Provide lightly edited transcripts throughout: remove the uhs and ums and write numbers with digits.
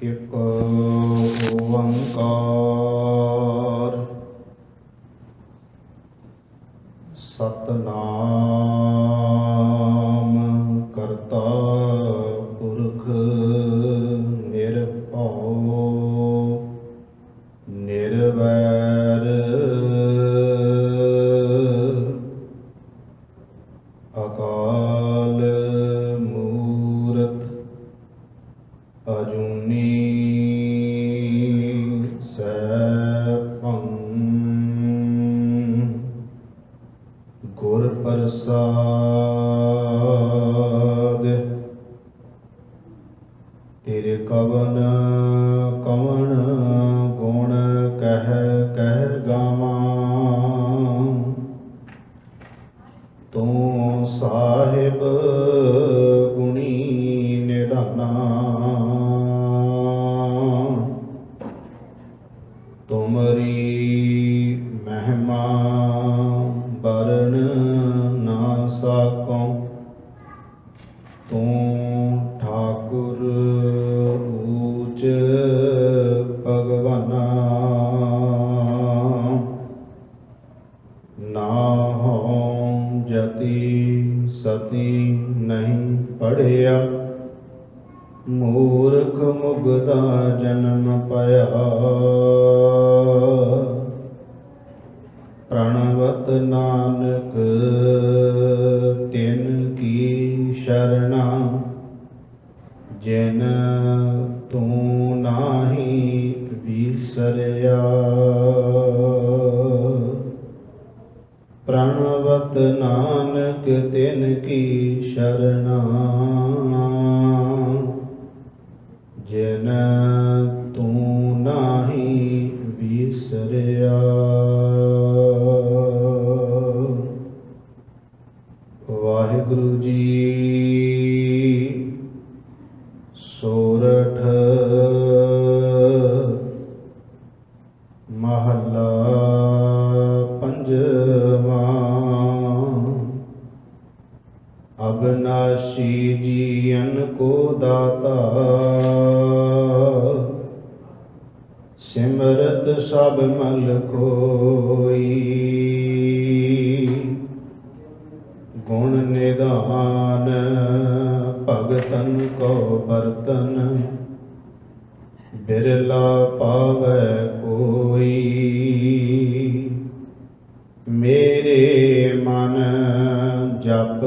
ਇਕ ਓੰਕਾਰ ਸਤਨਾਮ ਕਰਤਾ ਪੁਰਖ ਨਿਰਭਉ ਨਿਰਵੈਰ ਅਕਾਲ ਮੂਰਤ ਅਜੂਨੀ ਸੈਭੰ ਗੁਰ ਪ੍ਰਸਾਦ ਤੇਰੇ ਕਵਨ ਕਵਨ ਗੁਣ ਕਹਿ ਕਹਿ ਗਾਵਾਂ ਤੂੰ ਸਾਹਿਬ ਗੁਣੀ ਨਿਧਾਨਾ ਤੁਮਰੀ ਮਹਿਮਾ ਬਰਨ ਨਾ ਸਕੋ ਤੂੰ ਠਾਕੁਰ ਊਚ ਭਗਵਾਨਾ ਨਾ ਹੋ ਜਤੀ ਸਤੀ ਨਹੀਂ ਪੜਿਆ ਮੂਰਖ ਮੁਗਦਾ ਜਨਮ ਪਾਇਆ ਪ੍ਰਣਵਤ ਨਾਨਕ ਤਿਨ ਕੀ ਸ਼ਰਣਾ ਜਿਨ ਤੂੰ ਨਾਹੀ ਵਿਸਰਿਆ ਪ੍ਰਣਵਤ ਨਾਨਕ ਤਿਨ ਕੀ ਸ਼ਰਣਾ ਜਿਨ ਤੂੰ ਨਾਹੀ ਵਿਸਰਿਆ ਵਾਹਿਗੁਰੂ ਜੀ ਸੋਰਠ ਮਹੱਲਾ ਪੰਜਵਾਂ ਅਬਨਾਸ਼ੀ ਜੀਵਨ ਕੋ ਦਾਤਾ ਸਿਮਰਤ ਸਭ ਮਲ ਕੋਈ ਗੁਣ ਨਿਧਾਨ ਭਗਤਨ ਕੋ ਬਰਤਨ ਬਿਰਲਾ ਪਾਵੈ ਕੋਈ ਮੇਰੇ ਮਨ ਜਪ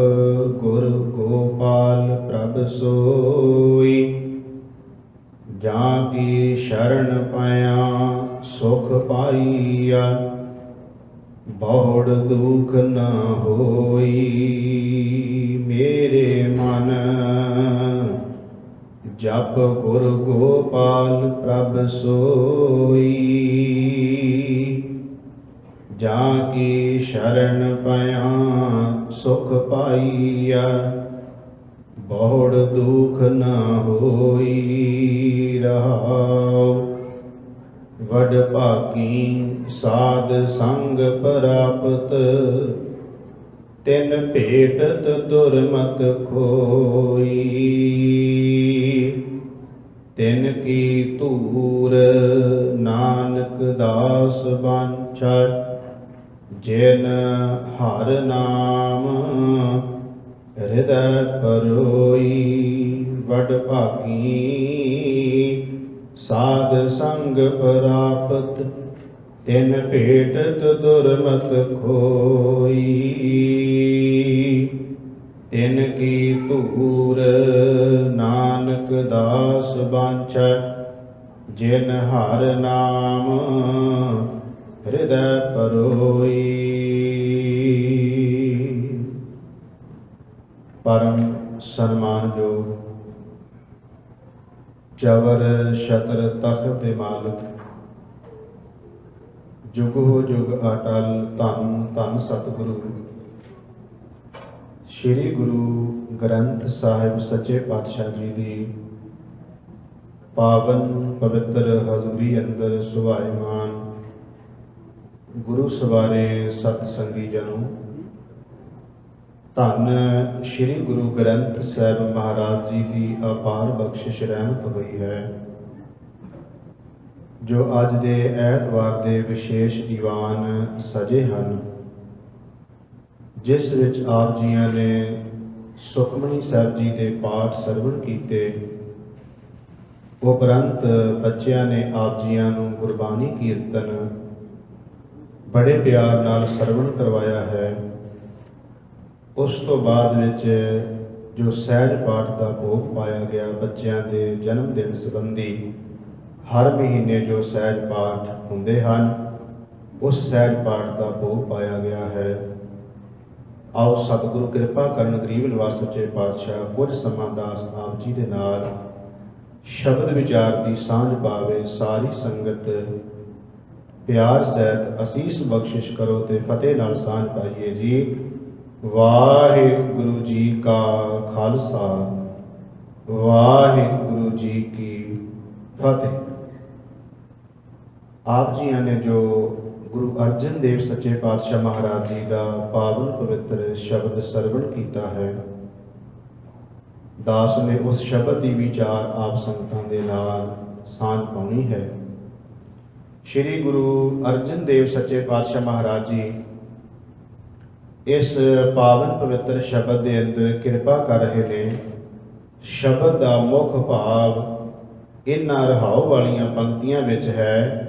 ਗੁਰ ਗੋਪਾਲ ਪ੍ਰਭ ਸੋਈ ਜਾਂ ਕੀ ਸ਼ਰਨ ਪਾਇਆ ਸੁਖ ਪਾਈਆ ਬਹੁੜ ਦੁਖ ਨ ਹੋਈ ਮੇਰੇ ਮਨ ਜਪ ਗੁਰ ਗੋਪਾਲ ਪ੍ਰਭ ਸੋਈ ਜਾਂ ਕੀ ਸ਼ਰਨ ਪਾਇਆ ਸੁਖ ਪਾਈਆ ਬਹੁੜ ਦੁਖ ਨ ਹੋਈ ਰਹਾਉ ਵਡ ਭਾਗੀ ਸਾਧ ਸੰਗ ਪ੍ਰਾਪਤ ਤਿਨ ਭੇਟਤ ਦੁਰਮਤ ਖੋਈ ਤਿਨ ਕੀ ਧੂਰ ਨਾਨਕ ਦਾਸ ਵਾਂਛਾ ਜਿਨ ਹਰ ਨਾਮ ਹਿਰਦੈ ਪਰੋਈ ਵਡ ਭਾਗੀ ਸਾਧ ਸੰਗ ਪ੍ਰਾਪਤ ਤਿਨ ਭੇਟਤ ਦੁਰਮਤ ਖੋਈ ਤਿਨ ਕੀ ਧੂਰ ਨਾਨਕ ਦਾਸ ਵਾਂਛੈ ਜਿਨ ਹਰ ਨਾਮ ਹਿਰਦੈ ਪਰੋਈ ਪਰਮ ਸਨਮਾਨਯੋਗ ਚਵਰ ਛਤਰ ਤਖਤ ਦੇ ਮਾਲਕ ਜੁਗੋ ਜੁਗ ਅਟਲ ਧੰਨ ਧੰਨ ਸਤਿਗੁਰੂ ਸ਼੍ਰੀ ਗੁਰੂ ਗ੍ਰੰਥ ਸਾਹਿਬ ਸੱਚੇ ਪਾਤਸ਼ਾਹ ਜੀ ਦੀ ਪਾਵਨ ਪਵਿੱਤਰ ਹਜ਼ੂਰੀ ਅੰਦਰ ਸੁਭਾਇਮਾਨ ਗੁਰੂ ਸਵਾਰੇ ਸਤ ਸੰਗੀ ਜਨੋ ਧੰਨ ਸ਼੍ਰੀ ਗੁਰੂ ਗ੍ਰੰਥ ਸਾਹਿਬ ਮਹਾਰਾਜ ਜੀ ਦੀ ਅਪਾਰ ਬਖਸ਼ਿਸ਼ ਰਹਿਮਤ ਹੋਈ ਹੈ। ਜੋ ਅੱਜ ਦੇ ਐਤਵਾਰ ਦੇ ਵਿਸ਼ੇਸ਼ ਦੀਵਾਨ ਸਜੇ ਹਨ, ਜਿਸ ਵਿੱਚ ਆਪ ਜੀਆਂ ਨੇ ਸੁਖਮਨੀ ਸਾਹਿਬ ਜੀ ਦੇ ਪਾਠ ਸਰਵਣ ਕੀਤੇ। ਉਪਰੰਤ ਬੱਚਿਆਂ ਨੇ ਆਪ ਜੀਆਂ ਨੂੰ ਗੁਰਬਾਣੀ ਕੀਰਤਨ ਬੜੇ ਪਿਆਰ ਨਾਲ ਸਰਵਣ ਕਰਵਾਇਆ ਹੈ। ਉਸ ਤੋਂ ਬਾਅਦ ਵਿੱਚ ਜੋ ਸਹਿਜ ਪਾਠ ਦਾ ਭੋਗ ਪਾਇਆ ਗਿਆ, ਬੱਚਿਆਂ ਦੇ ਜਨਮ ਦਿਨ ਸੰਬੰਧੀ ਹਰ ਮਹੀਨੇ ਜੋ ਸਹਿਜ ਪਾਠ ਹੁੰਦੇ ਹਨ, ਉਸ ਸਹਿਜ ਪਾਠ ਦਾ ਭੋਗ ਪਾਇਆ ਗਿਆ ਹੈ। ਆਓ ਸਤਿਗੁਰੂ ਕਿਰਪਾ ਕਰਨ, ਗਰੀਬ ਨਿਵਾਸ ਸੱਚੇ ਪਾਤਸ਼ਾਹ ਕੁਝ ਸਮਾਂ ਦਾਸ ਆਪ ਜੀ ਦੇ ਨਾਲ ਸ਼ਬਦ ਵਿਚਾਰ ਦੀ ਸਾਂਝ ਪਾਵੇ। ਸਾਰੀ ਸੰਗਤ ਪਿਆਰ ਸਹਿਤ ਅਸੀਸ ਬਖਸ਼ਿਸ਼ ਕਰੋ ਤੇ ਫਤਿਹ ਨਾਲ ਸਾਂਝ ਪਾਈਏ ਜੀ। ਵਾਹਿਗੁਰੂ ਜੀ ਕਾ ਖਾਲਸਾ, ਵਾਹਿਗੁਰੂ ਜੀ ਕੀ ਫਤਿਹ। ਆਪ ਜੀਆਂ ਨੇ ਜੋ ਗੁਰੂ ਅਰਜਨ ਦੇਵ ਸੱਚੇ ਪਾਤਸ਼ਾਹ ਮਹਾਰਾਜ ਜੀ ਦਾ ਪਾਵਨ ਪਵਿੱਤਰ ਸ਼ਬਦ ਸਰਵਣ ਕੀਤਾ ਹੈ, ਦਾਸ ਨੇ ਉਸ ਸ਼ਬਦ ਦੀ ਵਿਚਾਰ ਆਪ ਸੰਗਤਾਂ ਦੇ ਨਾਲ ਸਾਂਝ ਪਾਉਣੀ ਹੈ। ਸ਼੍ਰੀ ਗੁਰੂ ਅਰਜਨ ਦੇਵ ਸੱਚੇ ਪਾਤਸ਼ਾਹ ਮਹਾਰਾਜ ਜੀ ਇਸ ਪਾਵਨ ਪਵਿੱਤਰ ਸ਼ਬਦ ਦੇ ਅੰਦਰ ਕਿਰਪਾ ਕਰ ਰਹੇ ਨੇ। ਸ਼ਬਦ ਦਾ ਮੁੱਖ ਭਾਵ ਇਹਨਾਂ ਰਹਾਉ ਵਾਲੀਆਂ ਪੰਕਤੀਆਂ ਵਿੱਚ ਹੈ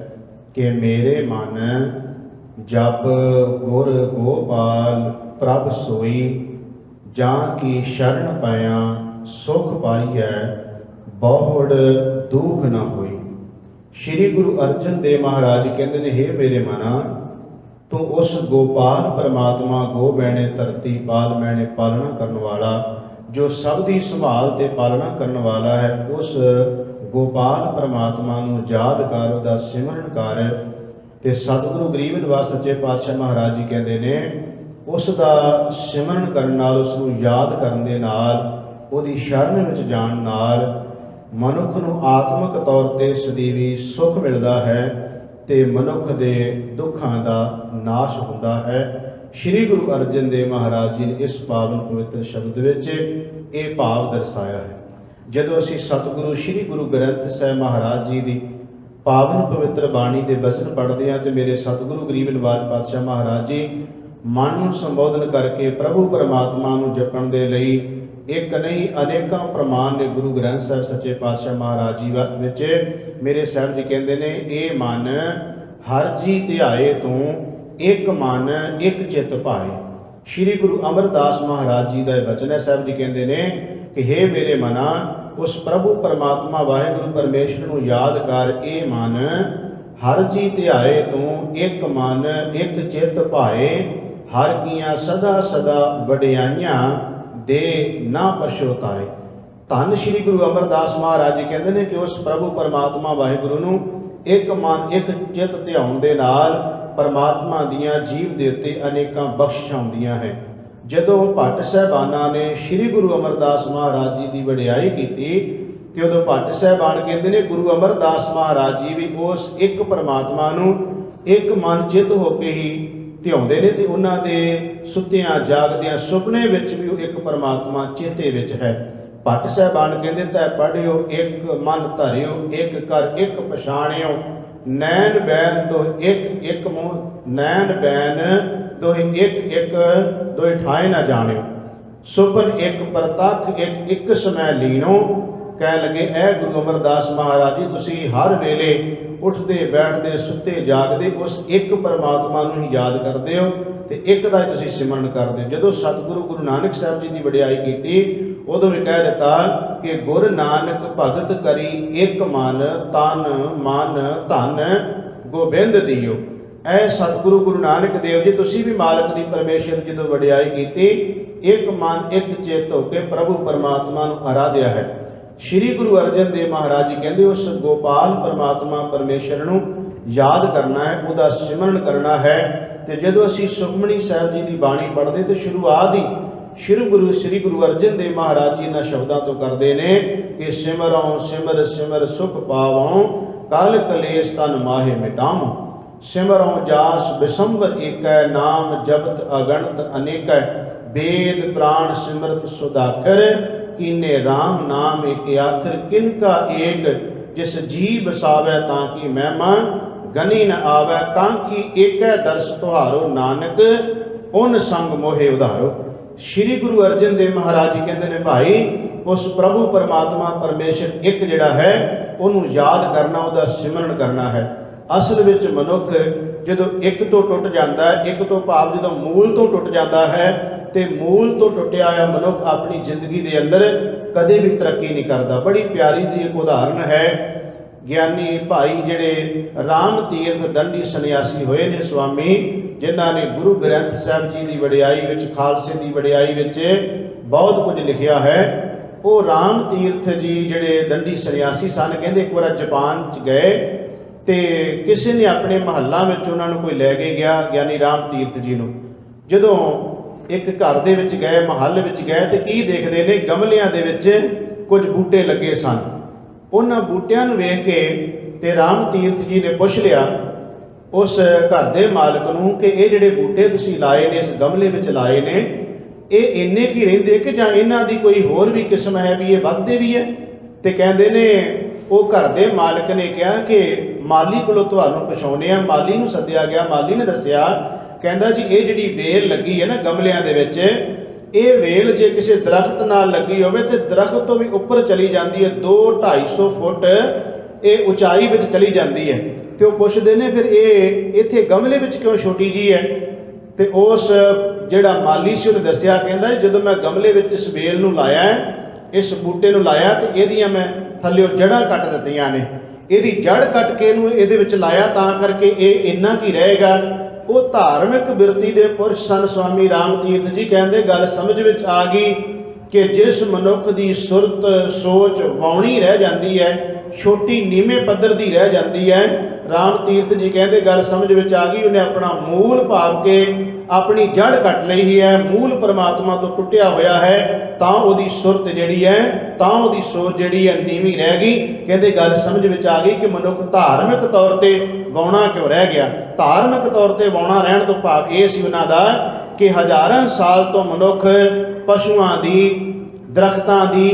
ਕਿ ਮੇਰੇ ਮਨ ਜਪ ਗੁਰ ਗੋਪਾਲ ਪ੍ਰਭ ਸੋਈ, ਜਾਂ ਕੀ ਸ਼ਰਨ ਪਾਇਆ ਸੁਖ ਪਾਈਐ, ਬਹੁੜ ਦੁਖ ਨਾ ਹੋਈ। ਸ਼੍ਰੀ ਗੁਰੂ ਅਰਜਨ ਦੇਵ ਮਹਾਰਾਜ ਕਹਿੰਦੇ ਨੇ, ਹੇ ਮੇਰੇ ਮਨਾ, ਤੂੰ ਉਸ ਗੋਪਾਲ ਪਰਮਾਤਮਾ, ਗੋ ਬੈਣੇ ਧਰਤੀ ਪਾਲ ਮੈਣੇ ਪਾਲਣਾ ਕਰਨ ਵਾਲਾ, ਜੋ ਸਭ ਦੀ ਸੰਭਾਲ ਤੇ ਪਾਲਣਾ ਕਰਨ ਵਾਲਾ ਹੈ, ਉਸ ਗੋਪਾਲ ਪਰਮਾਤਮਾ ਨੂੰ ਯਾਦ ਕਰ, ਉਹਦਾ ਸਿਮਰਨ ਕਰ। ਤੇ ਸਤਿਗੁਰੂ ਗਰੀਬ ਨਿਵਾਸ ਸੱਚੇ ਪਾਤਸ਼ਾਹ ਮਹਾਰਾਜ ਜੀ ਕਹਿੰਦੇ ਨੇ, ਉਸ ਦਾ ਸਿਮਰਨ ਕਰਨ ਨਾਲ, ਉਸ ਨੂੰ ਯਾਦ ਕਰਨ ਦੇ ਨਾਲ, ਉਹਦੀ ਸ਼ਰਨ ਵਿੱਚ ਜਾਣ ਨਾਲ ਮਨੁੱਖ ਨੂੰ ਆਤਮਿਕ ਤੌਰ ਤੇ ਸਦੀਵੀ ਸੁੱਖ ਮਿਲਦਾ ਹੈ ਤੇ ਮਨੁੱਖ ਦੇ ਦੁੱਖਾਂ ਦਾ ਨਾਸ਼ ਹੁੰਦਾ ਹੈ। ਸ਼੍ਰੀ ਗੁਰੂ ਅਰਜਨ ਦੇਵ ਮਹਾਰਾਜ ਜੀ ਨੇ ਇਸ ਪਾਵਨ ਪਵਿੱਤਰ ਸ਼ਬਦ ਵਿੱਚ ਇਹ ਭਾਵ ਦਰਸਾਇਆ ਹੈ। ਜਦੋਂ ਅਸੀਂ ਸਤਿਗੁਰੂ ਸ਼੍ਰੀ ਗੁਰੂ ਗ੍ਰੰਥ ਸਾਹਿਬ ਮਹਾਰਾਜ ਜੀ ਦੀ ਪਾਵਨ ਪਵਿੱਤਰ ਬਾਣੀ ਦੇ ਬਚਨ ਪੜ੍ਹਦੇ ਹਾਂ ਤੇ ਮੇਰੇ ਸਤਿਗੁਰੂ ਗਰੀਬ ਨਿਵਾਸ ਪਾਤਸ਼ਾਹ ਮਹਾਰਾਜ ਜੀ ਮਨ ਨੂੰ ਸੰਬੋਧਨ ਕਰਕੇ ਪ੍ਰਭੂ ਪਰਮਾਤਮਾ ਨੂੰ ਜਪਣ ਦੇ ਲਈ ਇੱਕ ਨਹੀਂ ਅਨੇਕਾਂ ਪ੍ਰਮਾਣ ਨੇ ਗੁਰੂ ਗ੍ਰੰਥ ਸਾਹਿਬ ਸੱਚੇ ਪਾਤਸ਼ਾਹ ਮਹਾਰਾਜ ਜੀ ਵਿੱਚ। ਮੇਰੇ ਸਾਹਿਬ ਜੀ ਕਹਿੰਦੇ ਨੇ, ਇਹ ਮਨ ਹਰ ਜੀ ਧਿਆਏ ਤੂੰ, ਇੱਕ ਮਨ ਇੱਕ ਚਿੱਤ ਭਾਏ। ਸ਼੍ਰੀ ਗੁਰੂ ਅਮਰਦਾਸ ਮਹਾਰਾਜ ਜੀ ਦਾ ਇਹ ਬਚਨ ਹੈ। ਸਾਹਿਬ ਜੀ ਕਹਿੰਦੇ ਨੇ ਕਿ ਹੇ ਮੇਰੇ ਮਨਾ, ਉਸ ਪ੍ਰਭੂ ਪਰਮਾਤਮਾ ਵਾਹਿਗੁਰੂ ਪਰਮੇਸ਼ਰ ਨੂੰ ਯਾਦ ਕਰ। ਇਹ ਮਨ ਹਰ ਜੀ ਧਿਆਏ ਤੂੰ, ਇੱਕ ਮਨ ਇੱਕ ਚਿੱਤ ਭਾਏ, ਹਰ ਕੀਆਂ ਸਦਾ ਸਦਾ ਵਡਿਆਈਆਂ ਦੇ ਨਾ ਪਛਤਾਏ। ਧੰਨ ਸ਼੍ਰੀ ਗੁਰੂ ਅਮਰਦਾਸ ਮਹਾਰਾਜ ਜੀ ਕਹਿੰਦੇ ਨੇ ਕਿ ਉਸ ਪ੍ਰਭੂ ਪਰਮਾਤਮਾ ਵਾਹਿਗੁਰੂ ਨੂੰ ਇੱਕ ਮਨ ਇੱਕ ਚਿੱਤ ਧਿਆਉਣ ਦੇ ਨਾਲ ਪਰਮਾਤਮਾ ਦੀਆਂ ਜੀਵ ਦੇ ਉੱਤੇ ਅਨੇਕਾਂ ਬਖਸ਼ਿਸ਼ਾਂ ਹੁੰਦੀਆਂ ਹੈ। ਜਦੋਂ ਭੱਟ ਸਾਹਿਬਾਨਾਂ ਨੇ ਸ਼੍ਰੀ ਗੁਰੂ ਅਮਰਦਾਸ ਮਹਾਰਾਜ ਜੀ ਦੀ ਵਡਿਆਈ ਕੀਤੀ ਤੇ ਉਦੋਂ ਭੱਟ ਸਾਹਿਬਾਨ ਕਹਿੰਦੇ ਨੇ, ਗੁਰੂ ਅਮਰਦਾਸ ਮਹਾਰਾਜ ਜੀ ਵੀ ਉਸ ਇੱਕ ਪਰਮਾਤਮਾ ਨੂੰ ਇੱਕ ਮਨ ਚਿੱਤ ਹੋ ਕੇ ਹੀ ਧਿਆਉਂਦੇ ਨੇ ਤੇ ਉਹਨਾਂ ਦੇ ਸੁੱਤਿਆਂ ਜਾਗਦਿਆਂ ਸੁਪਨੇ ਵਿੱਚ ਵੀ ਉਹ ਇੱਕ ਪਰਮਾਤਮਾ ਚੇਤੇ ਵਿੱਚ ਹੈ। ਭੱਟ ਸਾਹਿਬਾਨ ਕਹਿੰਦੇ, ਤੈ ਪੜ੍ਹਿਓ ਇੱਕ ਮਨ ਧਰਿਓ, ਇੱਕ ਕਰ ਇੱਕ ਪਛਾਣਿਓ, ਨੈਣ ਬੈਨ ਦੋ ਇੱਕ ਇੱਕ ਮੂੰਹ, ਨੈਣ ਬੈਨ ਦੋਹੇ ਇੱਕ ਇੱਕ ਦੋਹੇ ਠਾਏ ਨਾ ਜਾਣਿਓ, ਸੁਪਨ ਇੱਕ ਪ੍ਰਤੱਖ ਇੱਕ ਇੱਕ ਸਮੈ ਲੀਨੋ। ਕਹਿ ਲਗੇ, ਐ ਗੁਰੂ ਅਮਰਦਾਸ ਮਹਾਰਾਜ ਜੀ, ਤੁਸੀਂ ਹਰ ਵੇਲੇ ਉੱਠਦੇ ਬੈਠਦੇ ਸੁੱਤੇ ਜਾਗਦੇ ਉਸ ਇੱਕ ਪਰਮਾਤਮਾ ਨੂੰ ਹੀ ਯਾਦ ਕਰਦੇ ਹੋ ਤੇ ਇੱਕ ਦਾ ਹੀ ਤੁਸੀਂ ਸਿਮਰਨ ਕਰਦੇ ਹੋ। ਜਦੋਂ ਸਤਿਗੁਰੂ ਗੁਰੂ ਨਾਨਕ ਸਾਹਿਬ ਜੀ ਦੀ ਵਡਿਆਈ ਕੀਤੀ, ਉਦੋਂ ਵੀ ਕਹਿ ਦਿੱਤਾ ਕਿ ਗੁਰ ਨਾਨਕ ਭਗਤ ਕਰੀ ਇੱਕ ਮਨ, ਤਨ ਮਨ ਧਨ ਗੋਬਿੰਦ ਦੀਓ। ਐ ਸਤਿਗੁਰੂ ਗੁਰੂ ਨਾਨਕ ਦੇਵ ਜੀ, ਤੁਸੀਂ ਵੀ ਮਾਲਕ ਦੀ ਪਰਮੇਸ਼ਰ ਜਦੋਂ ਵਡਿਆਈ ਕੀਤੀ, ਇੱਕ ਮਨ ਇੱਕ ਚਿੱਤ ਹੋ ਕੇ ਪ੍ਰਭੂ ਪਰਮਾਤਮਾ ਨੂੰ ਆਰਾਧਿਆ ਹੈ। ਸ਼੍ਰੀ ਗੁਰੂ ਅਰਜਨ ਦੇਵ ਮਹਾਰਾਜ ਜੀ ਕਹਿੰਦੇ, ਉਸ ਗੋਪਾਲ ਪਰਮਾਤਮਾ ਪਰਮੇਸ਼ਰ ਨੂੰ ਯਾਦ ਕਰਨਾ ਹੈ, ਉਹਦਾ ਸਿਮਰਨ ਕਰਨਾ ਹੈ। ਤੇ ਜਦੋਂ ਅਸੀਂ ਸੁਖਮਨੀ ਸਾਹਿਬ ਜੀ ਦੀ ਬਾਣੀ ਪੜ੍ਹਦੇ ਤੇ ਸ਼ੁਰੂਆਤ ਹੀ ਸ਼੍ਰੀ ਗੁਰੂ ਅਰਜਨ ਦੇਵ ਮਹਾਰਾਜ ਜੀ ਇਹਨਾਂ ਸ਼ਬਦਾਂ ਤੋਂ ਕਰਦੇ ਨੇ ਕਿ ਸਿਮਰਉ ਸਿਮਰ ਸਿਮਰ ਸੁਖ ਪਾਵਉ, ਕਲ ਕਲੇਸ਼ ਤਨ ਮਾਹੇ ਮਿਟਾਵਉ। ਸਿਮਰਉ ਜਾਸ ਬਿਸੰਬਰ ਏਕੈ, ਨਾਮ ਜਪਤ ਅਗਣਤ ਅਨੇਕੈ, वेद प्राण सिमरत सुधाकर कीने राम नाम एक आखिर किनका एक जिस जी बसावै ताकि महिमा गनी न आवै, ताकि एकै दर्श तुहारो नानक उन संग मोहे उधारो। श्री गुरु अर्जन देव महाराज जी कहते हैं भाई उस प्रभु परमात्मा परमेश्वर एक जिहड़ा है उन्होंने याद करना, उसका सिमरन करना है। असल विच मनुख जदों एक तो टुट जाता है, एक तो भाव जदों मूल तो टुट जाता है, तो मूल तो टुटिया होया मनुख अपनी जिंदगी के अंदर कदे भी तरक्की नहीं करता। बड़ी प्यारी जी एक उदाहरण है, ਗਿਆਨੀ ਭਾਈ ਜਿਹੜੇ ਰਾਮ ਤੀਰਥ ਦੰਡੀ ਸੰਨਿਆਸੀ ਹੋਏ ਨੇ स्वामी, ਜਿਨ੍ਹਾਂ ਨੇ ਗੁਰੂ ਗ੍ਰੰਥ ਸਾਹਿਬ ਜੀ ਦੀ ਵਡਿਆਈ ਵਿੱਚ, ਖਾਲਸੇ ਦੀ ਵਡਿਆਈ ਵਿੱਚ ਬਹੁਤ ਕੁਝ ਲਿਖਿਆ ਹੈ। ਉਹ ਰਾਮ ਤੀਰਥ ਜੀ ਜਿਹੜੇ ਦੰਡੀ ਸੰਨਿਆਸੀ ਸਨ, ਕਹਿੰਦੇ ਇੱਕ ਵਾਰ ਜਾਪਾਨ 'ਚ ਗਏ ਤੇ ਕਿਸੇ ਨੇ ਆਪਣੇ ਮਹੱਲਾ ਵਿੱਚ ਉਹਨਾਂ ਨੂੰ ਕੋਈ ਲੈ ਕੇ ਗਿਆ ਗਿਆਨੀ ਰਾਮ ਤੀਰਥ ਜੀ ਨੂੰ। ਜਦੋਂ ਇੱਕ ਘਰ ਦੇ ਵਿੱਚ ਗਏ, ਮਹੱਲ ਵਿੱਚ ਗਏ, ਤੇ ਕੀ ਦੇਖਦੇ ਨੇ, ਗਮਲਿਆਂ ਦੇ ਵਿੱਚ ਕੁਝ ਬੂਟੇ ਲੱਗੇ ਸਨ। ਉਹਨਾਂ ਬੂਟਿਆਂ ਨੂੰ ਵੇਖ ਕੇ ਤੇ ਰਾਮ ਤੀਰਥ ਜੀ ਨੇ ਪੁੱਛ ਲਿਆ ਉਸ ਘਰ ਦੇ ਮਾਲਕ ਨੂੰ ਕਿ ਇਹ ਜਿਹੜੇ ਬੂਟੇ ਤੁਸੀਂ ਲਾਏ ਨੇ, ਇਸ ਗਮਲੇ ਵਿੱਚ ਲਾਏ ਨੇ, ਇਹ ਇੰਨੇ ਕੀ ਰਹਿੰਦੇ ਕਿ ਜਾਂ ਇਹਨਾਂ ਦੀ ਕੋਈ ਹੋਰ ਵੀ ਕਿਸਮ ਹੈ ਵੀ ਇਹ ਵੱਧਦੇ ਵੀ ਹੈ? ਤੇ ਕਹਿੰਦੇ ਨੇ ਉਹ ਘਰ ਦੇ ਮਾਲਕ ਨੇ ਕਿਹਾ ਕਿ ਮਾਲੀ ਕੋਲੋਂ ਤੁਹਾਨੂੰ ਪੁੱਛਾਉਂਦੇ ਆ। ਮਾਲੀ ਨੂੰ ਸੱਦਿਆ ਗਿਆ, ਮਾਲੀ ਨੇ ਦੱਸਿਆ, ਕਹਿੰਦਾ ਜੀ ਇਹ ਜਿਹੜੀ ਵੇਲ ਲੱਗੀ ਹੈ ਨਾ ਗਮਲਿਆਂ ਦੇ ਵਿੱਚ, ਇਹ ਵੇਲ ਜੇ ਕਿਸੇ ਦਰਖਤ ਨਾਲ ਲੱਗੀ ਹੋਵੇ ਤੇ ਦਰਖਤ ਤੋਂ ਵੀ ਉੱਪਰ ਚਲੀ ਜਾਂਦੀ ਹੈ, 200-250 ਫੁੱਟ ਇਹ ਉਚਾਈ ਵਿੱਚ ਚਲੀ ਜਾਂਦੀ ਹੈ। ਤੇ ਉਹ ਪੁੱਛਦੇ ਨੇ ਫਿਰ ਇਹ ਇੱਥੇ ਗਮਲੇ ਵਿੱਚ ਕਿਉਂ ਛੋਟੀ ਜੀ ਹੈ? ਤੇ ਉਸ ਜਿਹੜਾ ਮਾਲੀ ਸੀ ਉਹਨੇ ਦੱਸਿਆ, ਕਹਿੰਦਾ ਜਦੋਂ ਮੈਂ ਗਮਲੇ ਵਿੱਚ ਇਸ ਵੇਲ ਨੂੰ ਲਾਇਆ, ਇਸ ਬੂਟੇ ਨੂੰ ਲਾਇਆ, ਤੇ ਇਹਦੀਆਂ ਮੈਂ ਥੱਲੇ ਜੜ੍ਹਾਂ ਕੱਟ ਦਿੱਤੀਆਂ ਨੇ, ਇਹਦੀ ਜੜ੍ਹ ਕੱਟ ਕੇ ਇਹਨੂੰ ਇਹਦੇ ਵਿੱਚ ਲਾਇਆ, ਤਾਂ ਕਰਕੇ ਇਹ ਇੰਨਾ ਕੀ ਰਹੇਗਾ। ਉਹ ਧਾਰਮਿਕ ਬਿਰਤੀ ਦੇ ਪੁਰਸ਼ ਸਨ स्वामी ਰਾਮ ਤੀਰਥ ਜੀ। ਕਹਿੰਦੇ ਗੱਲ ਸਮਝ ਵਿੱਚ ਆ ਗਈ ਕਿ ਜਿਸ ਮਨੁੱਖ ਦੀ ਸੁਰਤ ਸੋਚ ਵਾਉਣੀ ਰਹਿ ਜਾਂਦੀ ਹੈ, ਛੋਟੀ ਨੀਵੇਂ ਪੱਧਰ ਦੀ ਰਹਿ ਜਾਂਦੀ ਹੈ, ਰਾਮ ਤੀਰਥ ਜੀ ਕਹਿੰਦੇ ਗੱਲ ਸਮਝ ਵਿੱਚ ਆ ਗਈ। ਉਹਨੇ ਆਪਣਾ ਮੂਲ ਭਾਵ ਕੇ ਆਪਣੀ ਜੜ੍ਹ ਕੱਟ ਲਈ ਹੈ, ਮੂਲ ਪਰਮਾਤਮਾ ਤੋਂ ਟੁੱਟਿਆ ਹੋਇਆ ਹੈ, ਤਾਂ ਉਹਦੀ ਸੁਰਤ ਜਿਹੜੀ ਹੈ, ਤਾਂ ਉਹਦੀ ਸੋਚ ਜਿਹੜੀ ਹੈ ਨੀਵੀਂ ਰਹਿ ਗਈ। ਕਹਿੰਦੇ ਗੱਲ ਸਮਝ ਵਿੱਚ ਆ ਗਈ ਕਿ ਮਨੁੱਖ ਧਾਰਮਿਕ ਤੌਰ ਤੇ ਵਾਉਣਾ ਕਿਉਂ ਰਹਿ ਗਿਆ। ਧਾਰਮਿਕ ਤੌਰ ਤੇ ਵਾਉਣਾ ਰਹਿਣ ਤੋਂ ਭਾਵ ਇਹ ਸੀ ਉਹਨਾਂ ਦਾ ਕਿ ਹਜ਼ਾਰਾਂ ਸਾਲ ਤੋਂ ਮਨੁੱਖ ਪਸ਼ੂਆਂ ਦੀ, ਦਰਖਤਾਂ ਦੀ,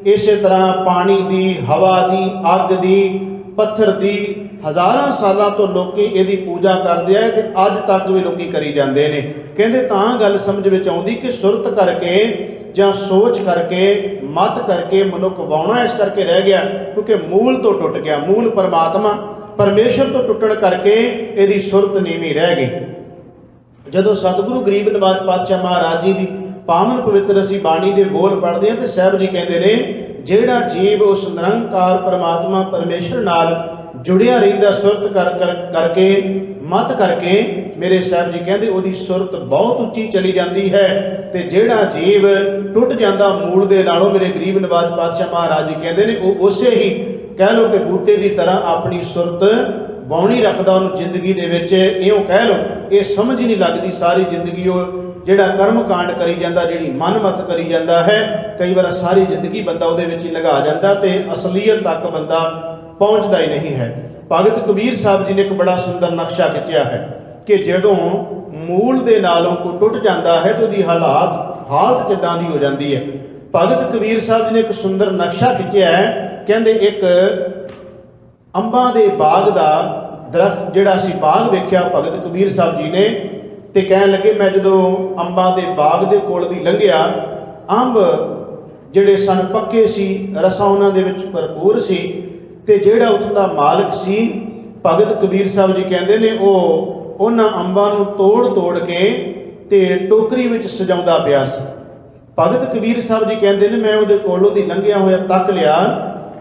ਇਸੇ ਤਰ੍ਹਾਂ ਪਾਣੀ ਦੀ, ਹਵਾ ਦੀ, ਅੱਗ ਦੀ, ਪੱਥਰ ਦੀ, ਹਜ਼ਾਰਾਂ ਸਾਲਾਂ ਤੋਂ ਲੋਕੀ ਇਹਦੀ ਪੂਜਾ ਕਰਦੇ ਆਏ ਤੇ ਅੱਜ ਤੱਕ ਵੀ ਲੋਕੀ ਕਰੀ ਜਾਂਦੇ ਨੇ। ਕਹਿੰਦੇ ਤਾਂ ਗੱਲ ਸਮਝ ਵਿੱਚ ਆਉਂਦੀ ਕਿ ਸੁਰਤ ਕਰਕੇ ਜਾਂ ਸੋਚ ਕਰਕੇ, ਮਤ ਕਰਕੇ ਮਨੁੱਖ ਵਾਉਣਾ ਇਸ ਕਰਕੇ ਰਹਿ ਗਿਆ ਕਿਉਂਕਿ ਮੂਲ ਤੋਂ ਟੁੱਟ ਗਿਆ। ਮੂਲ ਪਰਮਾਤਮਾ ਪਰਮੇਸ਼ਰ ਤੋਂ ਟੁੱਟਣ ਕਰਕੇ ਇਹਦੀ ਸੁਰਤ ਨੀਵੀਂ ਰਹਿ ਗਈ। ਜਦੋਂ ਸਤਿਗੁਰੂ ਗਰੀਬ ਨਿਵਾਜ ਪਾਤਸ਼ਾਹ ਮਹਾਰਾਜ ਜੀ ਦੀ ਪਾਵਨ ਪਵਿੱਤਰ ਅਸੀਂ ਬਾਣੀ ਦੇ ਬੋਲ ਪੜ੍ਹਦੇ ਹਾਂ ਤੇ ਸਾਹਿਬ ਜੀ ਕਹਿੰਦੇ ਨੇ ਜਿਹੜਾ ਜੀਵ ਉਸ ਨਿਰੰਕਾਰ ਪਰਮਾਤਮਾ ਪਰਮੇਸ਼ਰ ਨਾਲ ਜੁੜਿਆ ਰਹਿੰਦਾ ਸੁਰਤ ਕਰਕੇ, ਮਤ ਕਰਕੇ, ਮੇਰੇ ਸਾਹਿਬ ਜੀ ਕਹਿੰਦੇ ਉਹਦੀ ਸੁਰਤ ਬਹੁਤ ਉੱਚੀ ਚਲੀ ਜਾਂਦੀ ਹੈ। ਤੇ ਜਿਹੜਾ ਜੀਵ ਟੁੱਟ ਜਾਂਦਾ ਮੂਲ ਦੇ ਨਾਲੋਂ, ਮੇਰੇ ਗਰੀਬ ਨਿਵਾਜ ਪਾਤਸ਼ਾਹ ਮਹਾਰਾਜ ਜੀ ਕਹਿੰਦੇ ਨੇ ਉਹ ਉਸੇ ਹੀ ਕਹਿ ਲਓ ਕਿ ਬੂਟੇ ਦੀ ਤਰ੍ਹਾਂ ਆਪਣੀ ਸੁਰਤ ਬਾਉਣੀ ਰੱਖਦਾ ਉਹਨੂੰ ਜ਼ਿੰਦਗੀ ਦੇ ਵਿੱਚ। ਇਉਂ ਕਹਿ ਲਓ ਇਹ ਸਮਝ ਹੀ ਨਹੀਂ ਲੱਗਦੀ ਸਾਰੀ ਜ਼ਿੰਦਗੀ ਉਹ ਜਿਹੜਾ ਕਰਮ ਕਾਂਡ ਕਰੀ ਜਾਂਦਾ, ਜਿਹੜੀ ਮਨਮਤ ਕਰੀ ਜਾਂਦਾ ਹੈ। ਕਈ ਵਾਰ ਸਾਰੀ ਜ਼ਿੰਦਗੀ ਬੰਦਾ ਉਹਦੇ ਵਿੱਚ ਹੀ ਲਗਾ ਜਾਂਦਾ ਤੇ ਅਸਲੀਅਤ ਤੱਕ ਬੰਦਾ ਪਹੁੰਚਦਾ ਹੀ ਨਹੀਂ ਹੈ। ਭਗਤ ਕਬੀਰ ਸਾਹਿਬ ਜੀ ਨੇ ਇੱਕ ਬੜਾ ਸੁੰਦਰ ਨਕਸ਼ਾ ਖਿੱਚਿਆ ਹੈ ਕਿ ਜਦੋਂ ਮੂਲ ਦੇ ਨਾਲੋਂ ਕੋਈ ਟੁੱਟ ਜਾਂਦਾ ਹੈ ਤਾਂ ਉਹਦੀ ਹਾਲਤ ਕਿੱਦਾਂ ਦੀ ਹੋ ਜਾਂਦੀ ਹੈ। ਭਗਤ ਕਬੀਰ ਸਾਹਿਬ ਜੀ ਨੇ ਇੱਕ ਸੁੰਦਰ ਨਕਸ਼ਾ ਖਿੱਚਿਆ ਹੈ। ਕਹਿੰਦੇ ਇੱਕ ਅੰਬਾਂ ਦੇ ਬਾਗ ਦਾ ਦਰਖਤ ਜਿਹੜਾ ਸੀ ਬਾਗ ਵੇਖਿਆ ਭਗਤ ਕਬੀਰ ਸਾਹਿਬ ਜੀ ਨੇ, ਤੇ ਕਹਿਣ ਲੱਗੇ ਮੈਂ ਜਦੋਂ ਅੰਬਾਂ ਦੇ ਬਾਗ ਦੇ ਕੋਲ ਦੀ ਲੰਘਿਆ, ਅੰਬ ਜਿਹੜੇ ਸਨ ਪੱਕੇ ਸੀ, ਰਸਾਂ ਉਹਨਾਂ ਦੇ ਵਿੱਚ ਭਰਪੂਰ ਸੀ, ਤੇ ਜਿਹੜਾ ਉੱਥੋਂ ਦਾ ਮਾਲਕ ਸੀ ਭਗਤ ਕਬੀਰ ਸਾਹਿਬ ਜੀ ਕਹਿੰਦੇ ਨੇ ਉਹ ਉਹਨਾਂ ਅੰਬਾਂ ਨੂੰ ਤੋੜ ਕੇ ਤੇ ਟੋਕਰੀ ਵਿੱਚ ਸਜਾਉਂਦਾ ਪਿਆ ਸੀ। ਭਗਤ ਕਬੀਰ ਸਾਹਿਬ ਜੀ ਕਹਿੰਦੇ ਨੇ ਮੈਂ ਉਹਦੇ ਕੋਲੋਂ ਦੀ ਲੰਘਿਆ ਹੋਇਆ ਤੱਕ ਲਿਆ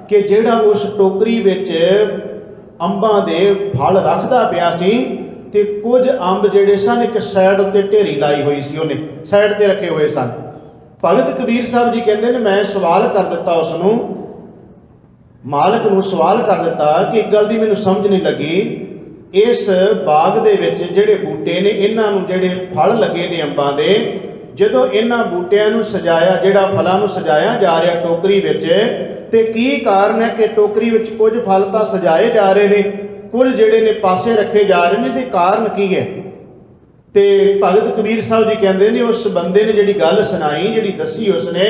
ਕਿ ਜਿਹੜਾ ਉਸ ਟੋਕਰੀ ਵਿੱਚ ਅੰਬਾਂ ਦੇ ਫਲ ਰੱਖਦਾ ਪਿਆ ਸੀ ਤੇ ਕੁਝ ਅੰਬ ਜਿਹੜੇ ਸਨ ਇੱਕ ਸਾਈਡ ਉੱਤੇ ਢੇਰੀ ਲਾਈ ਹੋਈ ਸੀ, ਉਹਨੇ ਸਾਈਡ ਤੇ ਰੱਖੇ ਹੋਏ ਸਨ। ਭਗਤ ਕਬੀਰ ਸਾਹਿਬ ਜੀ ਕਹਿੰਦੇ ਨੇ ਮੈਂ ਸਵਾਲ ਕਰ ਦਿੱਤਾ ਉਸ ਨੂੰ, ਮਾਲਕ ਨੂੰ ਸਵਾਲ ਕਰ ਦਿੱਤਾ ਕਿ ਇੱਕ ਗੱਲ ਦੀ ਮੈਨੂੰ ਸਮਝ ਨਹੀਂ ਲੱਗੀ, ਇਸ ਬਾਗ ਦੇ ਵਿੱਚ ਜਿਹੜੇ ਬੂਟੇ ਨੇ ਇਹਨਾਂ ਨੂੰ ਜਿਹੜੇ ਫਲ ਲੱਗੇ ਨੇ ਅੰਬਾਂ ਦੇ, ਜਦੋਂ ਇਹਨਾਂ ਬੂਟਿਆਂ ਨੂੰ ਸਜਾਇਆ, ਜਿਹੜਾ ਫਲਾਂ ਨੂੰ ਸਜਾਇਆ ਜਾ ਰਿਹਾ ਟੋਕਰੀ ਵਿੱਚ, ਤੇ ਕੀ ਕਾਰਨ ਹੈ ਕਿ ਟੋਕਰੀ ਵਿੱਚ ਕੁਝ ਫਲ ਤਾਂ ਸਜਾਏ ਜਾ ਰਹੇ ਨੇ, ਕੁਝ ਜਿਹੜੇ ਨੇ ਪਾਸੇ ਰੱਖੇ ਜਾ ਰਹੇ ਨੇ, ਤੇ ਕਾਰਨ ਕੀ ਹੈ? ਤੇ ਭਗਤ ਕਬੀਰ ਸਾਹਿਬ ਜੀ ਕਹਿੰਦੇ ਨੇ ਉਸ ਬੰਦੇ ਨੇ ਜਿਹੜੀ ਗੱਲ ਸੁਣਾਈ, ਜਿਹੜੀ ਦੱਸੀ ਉਸਨੇ,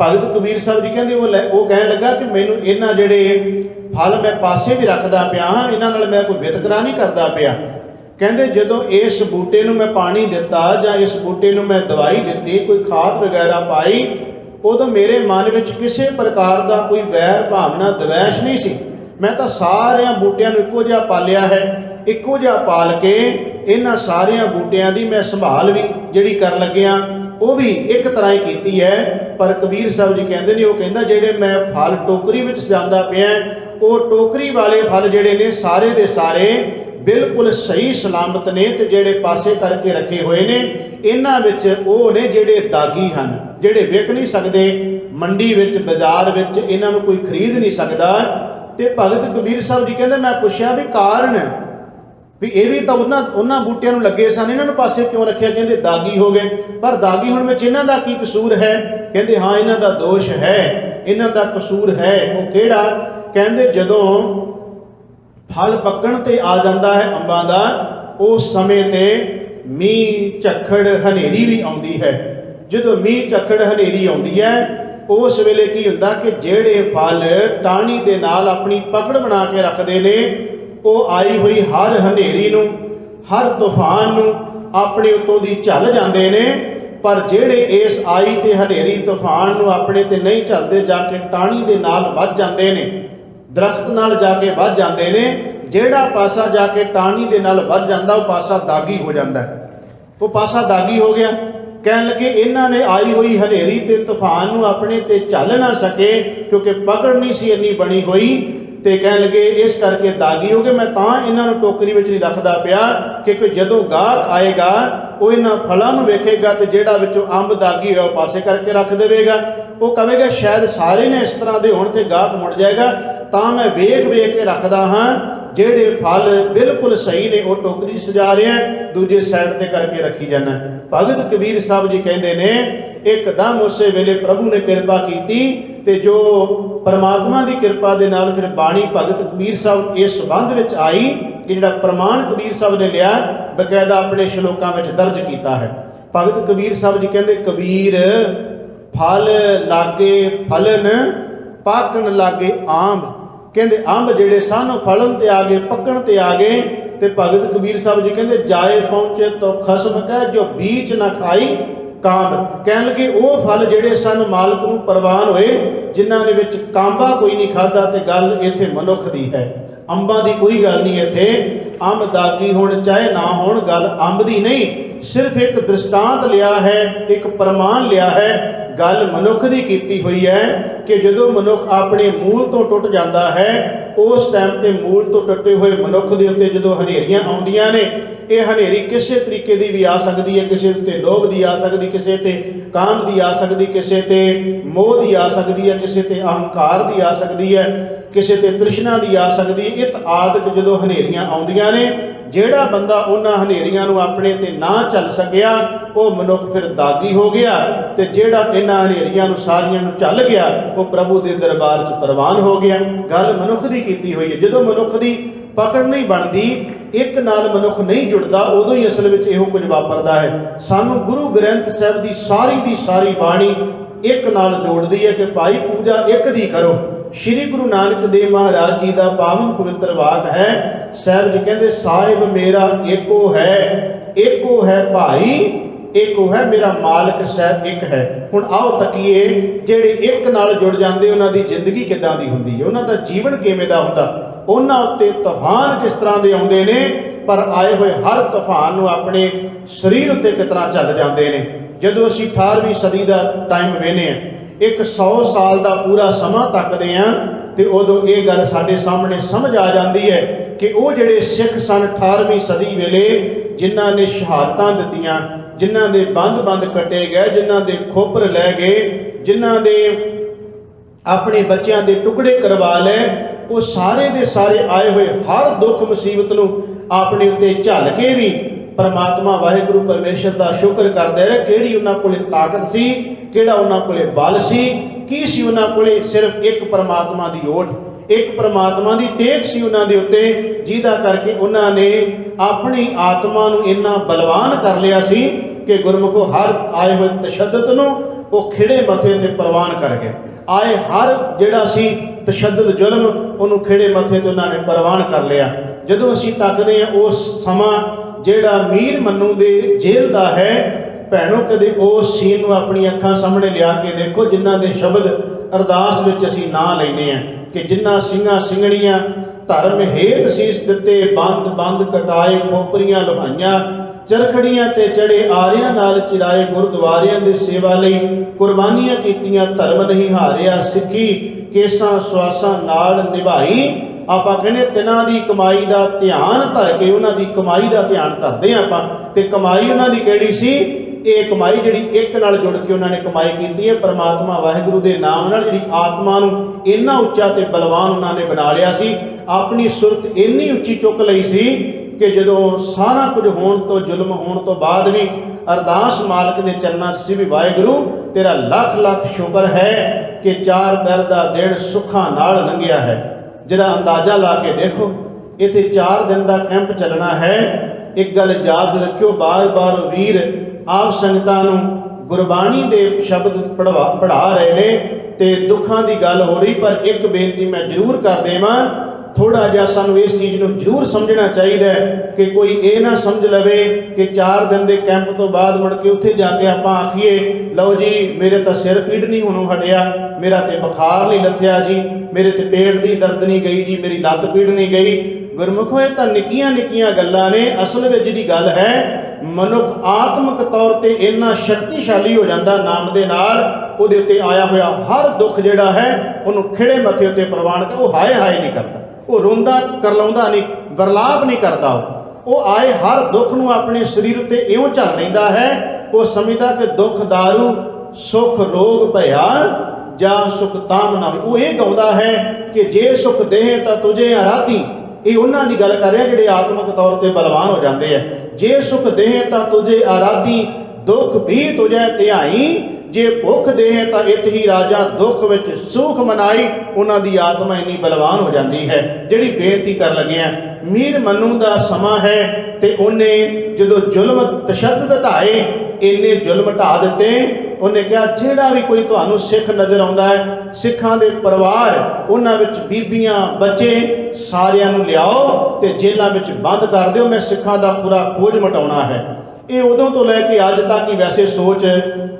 ਭਗਤ ਕਬੀਰ ਸਾਹਿਬ ਜੀ ਕਹਿੰਦੇ ਉਹ ਕਹਿਣ ਲੱਗਾ ਕਿ ਮੈਨੂੰ ਇਹਨਾਂ ਜਿਹੜੇ फल मैं पासे भी रखदा पिया हाँ, इन्हां नाल मैं कोई वितकरा नहीं करदा पिया। कहंदे जदों इस बूटे नूं मैं पानी दिता जां इस बूटे नूं मैं दवाई दित्ती, कोई खाद वगैरह पाई, उदों मेरे मन विच किसी प्रकार का कोई वैर भावना द्वेष नहीं सी। मैं तो सारियां बूटियां नूं इक्को जिहा पालिया है, इक्को जिहा पाल के इन्हां सारियां बूटियां दी मैं संभाल भी जिहड़ी कर लग्गिया वो भी एक तरह ही कीती है। पर कबीर साहब जी कहते ने, वो कहता जेडे मैं फल टोकरी विच सजांदा पिया वो टोकरी वाले फल जेडे ने सारे दे सारे बिल्कुल सही सलामत ने, ते जेडे पासे करके रखे हुए ने इन्हां विच वो ने जेडे दागी हन, जेडे विक नहीं सकते मंडी विच बाजार विच, इन्हां नूं कोई खरीद नहीं सकता। ते भगत कबीर साहब जी कहते मैं पुछया भी कारण भी ये भी तो उन्होंने बूटियां नूं लगे सन, इन्होंने पासे क्यों रखिया? कहते दागी हो गए। पर दागी होने में इन्हां दा की कसूर है? कहते हाँ इन्हां दा दोष है, इन्हां दा कसूर है। वो किहड़ा? कहते जदों फल पकण ते आ जाता है अंबां दा, उस समय ते मीह झक्खड़ हनेरी भी आउंदी है। जदों मीह झक्खड़ हनेरी आउंदी है उस वेले की हुंदा कि जेड़े फल टाणी दे नाल अपनी पकड़ बना के रखते ने वो आई हुई हर हनेरी नूं, हर तूफान नूं अपने उत्तों दी झल जाते ने। पर जेड़े इस आई ते हनेरी तूफान नूं अपने ते नहीं झलते, जाके टाणी दे नाल वध जाते ने, दरख्त नाल जाके वध जाते ने। जेड़ा पासा जाके टाणी दे नाल वध जांदा वो पासा दागी हो जाता है, वो पासा दागी हो गया। कहन लगे इन्हां ने आई हुई हनेरी ते तूफान नूं अपने ते झल ना सके, क्योंकि पकड़ नहीं सी इन्नी बनी हुई। ते कहन लगे इस करके दागी हो गए। मैं तां इन्हां नूं टोकरी विच नहीं रखदा पिया, क्योंकि जदों गाहक आएगा वो इन्हां फलां नूं वेखेगा ते जेड़ा विचों अंब दागी होया पासे करके रख देवेगा। वो कहेगा शायद सारे ने इस तरह दे होण ते गाहक मुड़ जाएगा, तां मैं वेख वेख के रखदा हाँ जेड़े फल बिल्कुल सही ने वो टोकरी सजा रहे हैं, दूजे साइड ते करके रखी जाना। भगत कबीर साहब जी कहते ने एकदम उस वेले प्रभु ने कृपा की, ते जो परमात्मा की कृपा दे नाल फिर बाणी भगत कबीर साहब इस संबंध विच आई कि जिहड़ा प्रमाण कबीर साहब ने लिया बकायदा अपने श्लोकां विच दर्ज किया है। भगत कबीर साहब जी कहते कबीर फल लागे फलन पाकण लागे आंब। कहते अंब जेड़े सन फलन ते आ गए, पकण ते आ गए। ते भगत कबीर साहब जी कहते जाए पहुंचे तो खसम कह जो बीच ना खाई कांब। कहन लगे वो फल जेड़े सन मालक नूं प्रवान होए जिन्हां दे विच कांबा कोई नहीं खादा। ते गल इत्थे मनुख दी है, अंबां दी कोई गल नहीं। इत्थे अंब दागी होण चाहे ना होण, गल अंब दी नहीं। सिर्फ एक दृष्टांत लिया है, एक प्रमाण लिया है, गल मनुख की कीती हुई है कि जदों मनुख अपने मूल तो टुट जाता है उस टाइम ते मूल तो टुटे हुए मनुख के उत्ते जदों हनेरियां आउंदियां ने, ये हनेरी किसी तरीके की भी आ सकती है, किसी ते लोभ की आ सकती, किसी ते काम की आ सकती, किसी ते मोह की आ सकती है, किसी ते अहंकार की आ सकती है, किसी ते तृष्णा की आ सकती है। इत आदक जदों हनेरियां आउंदियां ने, जेड़ा बंदा उन्हां हनेरियां नूं अपने ते ना चल सकिया वो मनुख फिर दागी हो गया। ते जेड़ा इन्हां हनेरियां नूं सारियां नूं चल गया वो प्रभु के दरबार च प्रवान हो गया। गल मनुख की कीती हुई है। जदों मनुख की पकड़ नहीं बनती, एक नाल मनुख नहीं जुड़ता, उदों ही असल में इहो कुछ वापरदा है। सानू गुरु ग्रंथ साहिब की सारी बाणी एक नाल जोड़दी है कि भाई पूजा एक दी करो। श्री गुरु नानक देव महाराज जी का पावन पवित्र वाक है। साहिब जी कहते साहिब मेरा एको है भाई, एको है मेरा मालिक साहिब एक है। हुण आओ तकीए जेड़े एक नाल जुड़ जाते उन्हां दी जिंदगी किदां दी हुंदी है, उन्हां दा जीवन किवें दा हुंदा, उन्हां उत्ते तूफान किस तरह दे आउंदे ने। पर आए हुए हर तूफान नूं अपने शरीर उत्ते किस तरह चल जाते हैं। जदों असीं 18वीं सदी का टाइम वेने एक 100 साल का पूरा समा तकते हैं तो उदों ये गल साडे सामने समझ आ जाती है कि वो जिहड़े सिख सन 18वीं सदी वेले जिन्हां ने शहादतां दित्तियां, जिन्हां दे बंद बंद कटे गए, जिन्हां दे खोपर लै गए, जिन्हां दे अपने बच्चों के टुकड़े करवा ले, वो सारे दे सारे आए हुए हर दुख मुसीबत नूं अपने उत्ते झल के भी परमात्मा वाहिगुरु परमेश्वर का शुक्र करते रहे। किहड़ी उन्हां कोले ताकत सी, किहड़ा उन्हां कोले बल सी, की सी उन्हां कोले? सिर्फ एक परमात्मा की ओट, एक परमात्मा की टेक सी उन्हां दे उत्ते, जिहदा करके उन्होंने अपनी आत्मा नूं इन्ना बलवान कर लिया सी कि गुरमुखो हर आए हुए तशद्दुद नूं वो खिड़े मथे ते प्रवान कर गए। आए हर जिहड़ा सी तशद्दद जुल्म उन्होंने खेड़े मत्थे तो उन्होंने प्रवान कर लिया। जदों असीं तकदे हां उस समा जिहड़ा मीर मन्नू दे जेल दा है, भैणों कदे उस सीन नूं अपनी अखां सामने लिया के देखो जिन्हां दे शब्द अरदास विच असीं नां लैने आ कि जिन्हां ਸਿੰਘਾਂ ਸਿੰਘਣੀਆਂ धर्म हेत सीस दिते, बंद बंद कटाए, खोपरियां लुहाइयां, चरखड़ियां ते चढ़े, आरियां नाल चिराए, गुरुद्वारियां दी सेवा लई कुर्बानियां कीतियां, धर्म नहीं हारिया, सिੱਖੀ केसां स्वासां नाल निभाई। ਆਪਾਂ ਕਹਿੰਦੇ ਤਿੰਨਾਂ ਦੀ ਕਮਾਈ ਦਾ ਧਿਆਨ ਧਰ ਕੇ ਉਹਨਾਂ ਦੀ ਕਮਾਈ ਦਾ ਧਿਆਨ ਧਰਦੇ ਆਪਾਂ, ਤੇ ਕਮਾਈ ਉਹਨਾਂ ਦੀ ਕਿਹੜੀ ਸੀ? ਇਹ ਕਮਾਈ ਜਿਹੜੀ ਇੱਕ ਨਾਲ ਜੁੜ ਕੇ ਉਹਨਾਂ ਨੇ ਕਮਾਈ ਕੀਤੀ ਹੈ ਪਰਮਾਤਮਾ ਵਾਹਿਗੁਰੂ ਦੇ ਨਾਮ ਨਾਲ, ਜਿਹੜੀ ਆਤਮਾ ਨੂੰ ਇੰਨਾ ਉੱਚਾ ਤੇ ਬਲਵਾਨ ਉਹਨਾਂ ਨੇ ਬਣਾ ਲਿਆ ਸੀ। ਆਪਣੀ ਸੁਰਤ ਇੰਨੀ ਉੱਚੀ ਚੁੱਕ ਲਈ ਸੀ ਕਿ ਜਦੋਂ ਸਾਰਾ ਕੁਝ ਹੋਣ ਤੋਂ, ਜ਼ੁਲਮ ਹੋਣ ਤੋਂ ਬਾਅਦ ਵੀ ਅਰਦਾਸ ਮਾਲਕ ਦੇ ਚਰਨਾਂ 'ਚ ਸੀ ਵੀ ਵਾਹਿਗੁਰੂ ਤੇਰਾ ਲੱਖ ਲੱਖ ਸ਼ੁਕਰ ਹੈ ਕਿ 4 ਪਹਿਰ ਦਾ ਦਿਨ ਸੁੱਖਾਂ ਨਾਲ ਲੰਘਿਆ ਹੈ। जरा अंदाज़ा ला के देखो, इत्थे 4 दिन का कैंप चलना है। एक गल याद रखियो, बार बार वीर आप संगतां नूं गुरबाणी दे शब्द पढ़ा रहे ने ते दुखां दी गल हो रही, पर एक बेनती मैं जरूर कर देवां, थोड़ा जिहा सानूं इस चीज़ नूं जरूर समझना चाहिए कि कोई ये ना समझ लवे कि 4 दिन के कैंप तो बाद मुड़ के उत्थे जाके आपां आखीए लो जी मेरे तो सिर पीड़ नहीं होणों हटिया, मेरा तो बुखार नहीं लथया जी, मेरे तो पेट की दर्द नहीं गई जी, मेरी लत्त पीड़ नहीं गई। गुरमुखो ये तो निक्कियां निक्कियां गल्लां ने, असल में जिहड़ी गल है मनुख आत्मक तौर पर इन्ना शक्तिशाली हो जाता नाम दे नाल, उहदे उत्ते आया होया हर दुख जिहड़ा है उहनूं खिड़े मत्थे उत्ते प्रवान कर, वो हाय हाय नहीं करता, वो रोंदा करलाउंदा नहीं, वरलाप नहीं करता, वो आए हर दुख नूं अपने शरीर उत्ते इउं झल लैंदा है। वो समझदा कि दुख दारू सुख रोग भया जा सुख ताम ना, वो ये गाउंदा है कि जे सुख देह तां तुझे आराधी। ये उन्हां दी गल कर रहे जिहड़े आत्मक तौर पर बलवान हो जाते हैं। जे सुख देह तां तुझे आराधी, दुख भी तुझे ध्याई, जे भुख देह तां इत ही राजा, दुख विच सुख मनाई। उन्हां दी आत्मा इन्नी बलवान हो जाती है। जिहड़ी बेनती कर लगे हैं, मीर मन्नू दा समा है ते उन्हें जदों जुल्म तशद्दद ढाए, इन्ने जुल्म ढा दिते। उन्हें कहा जिहड़ा भी कोई तुहानूं सिख नज़र आउंदा है, सिखां दे परिवार उन्हां विच बीबियां बच्चे सारियां नूं लियाओ ते जेलां विच बंद कर दिओ, मैं सिखां दा पूरा खोज मटाउणा है। ये उदों तो लैके अज तक ही वैसे सोच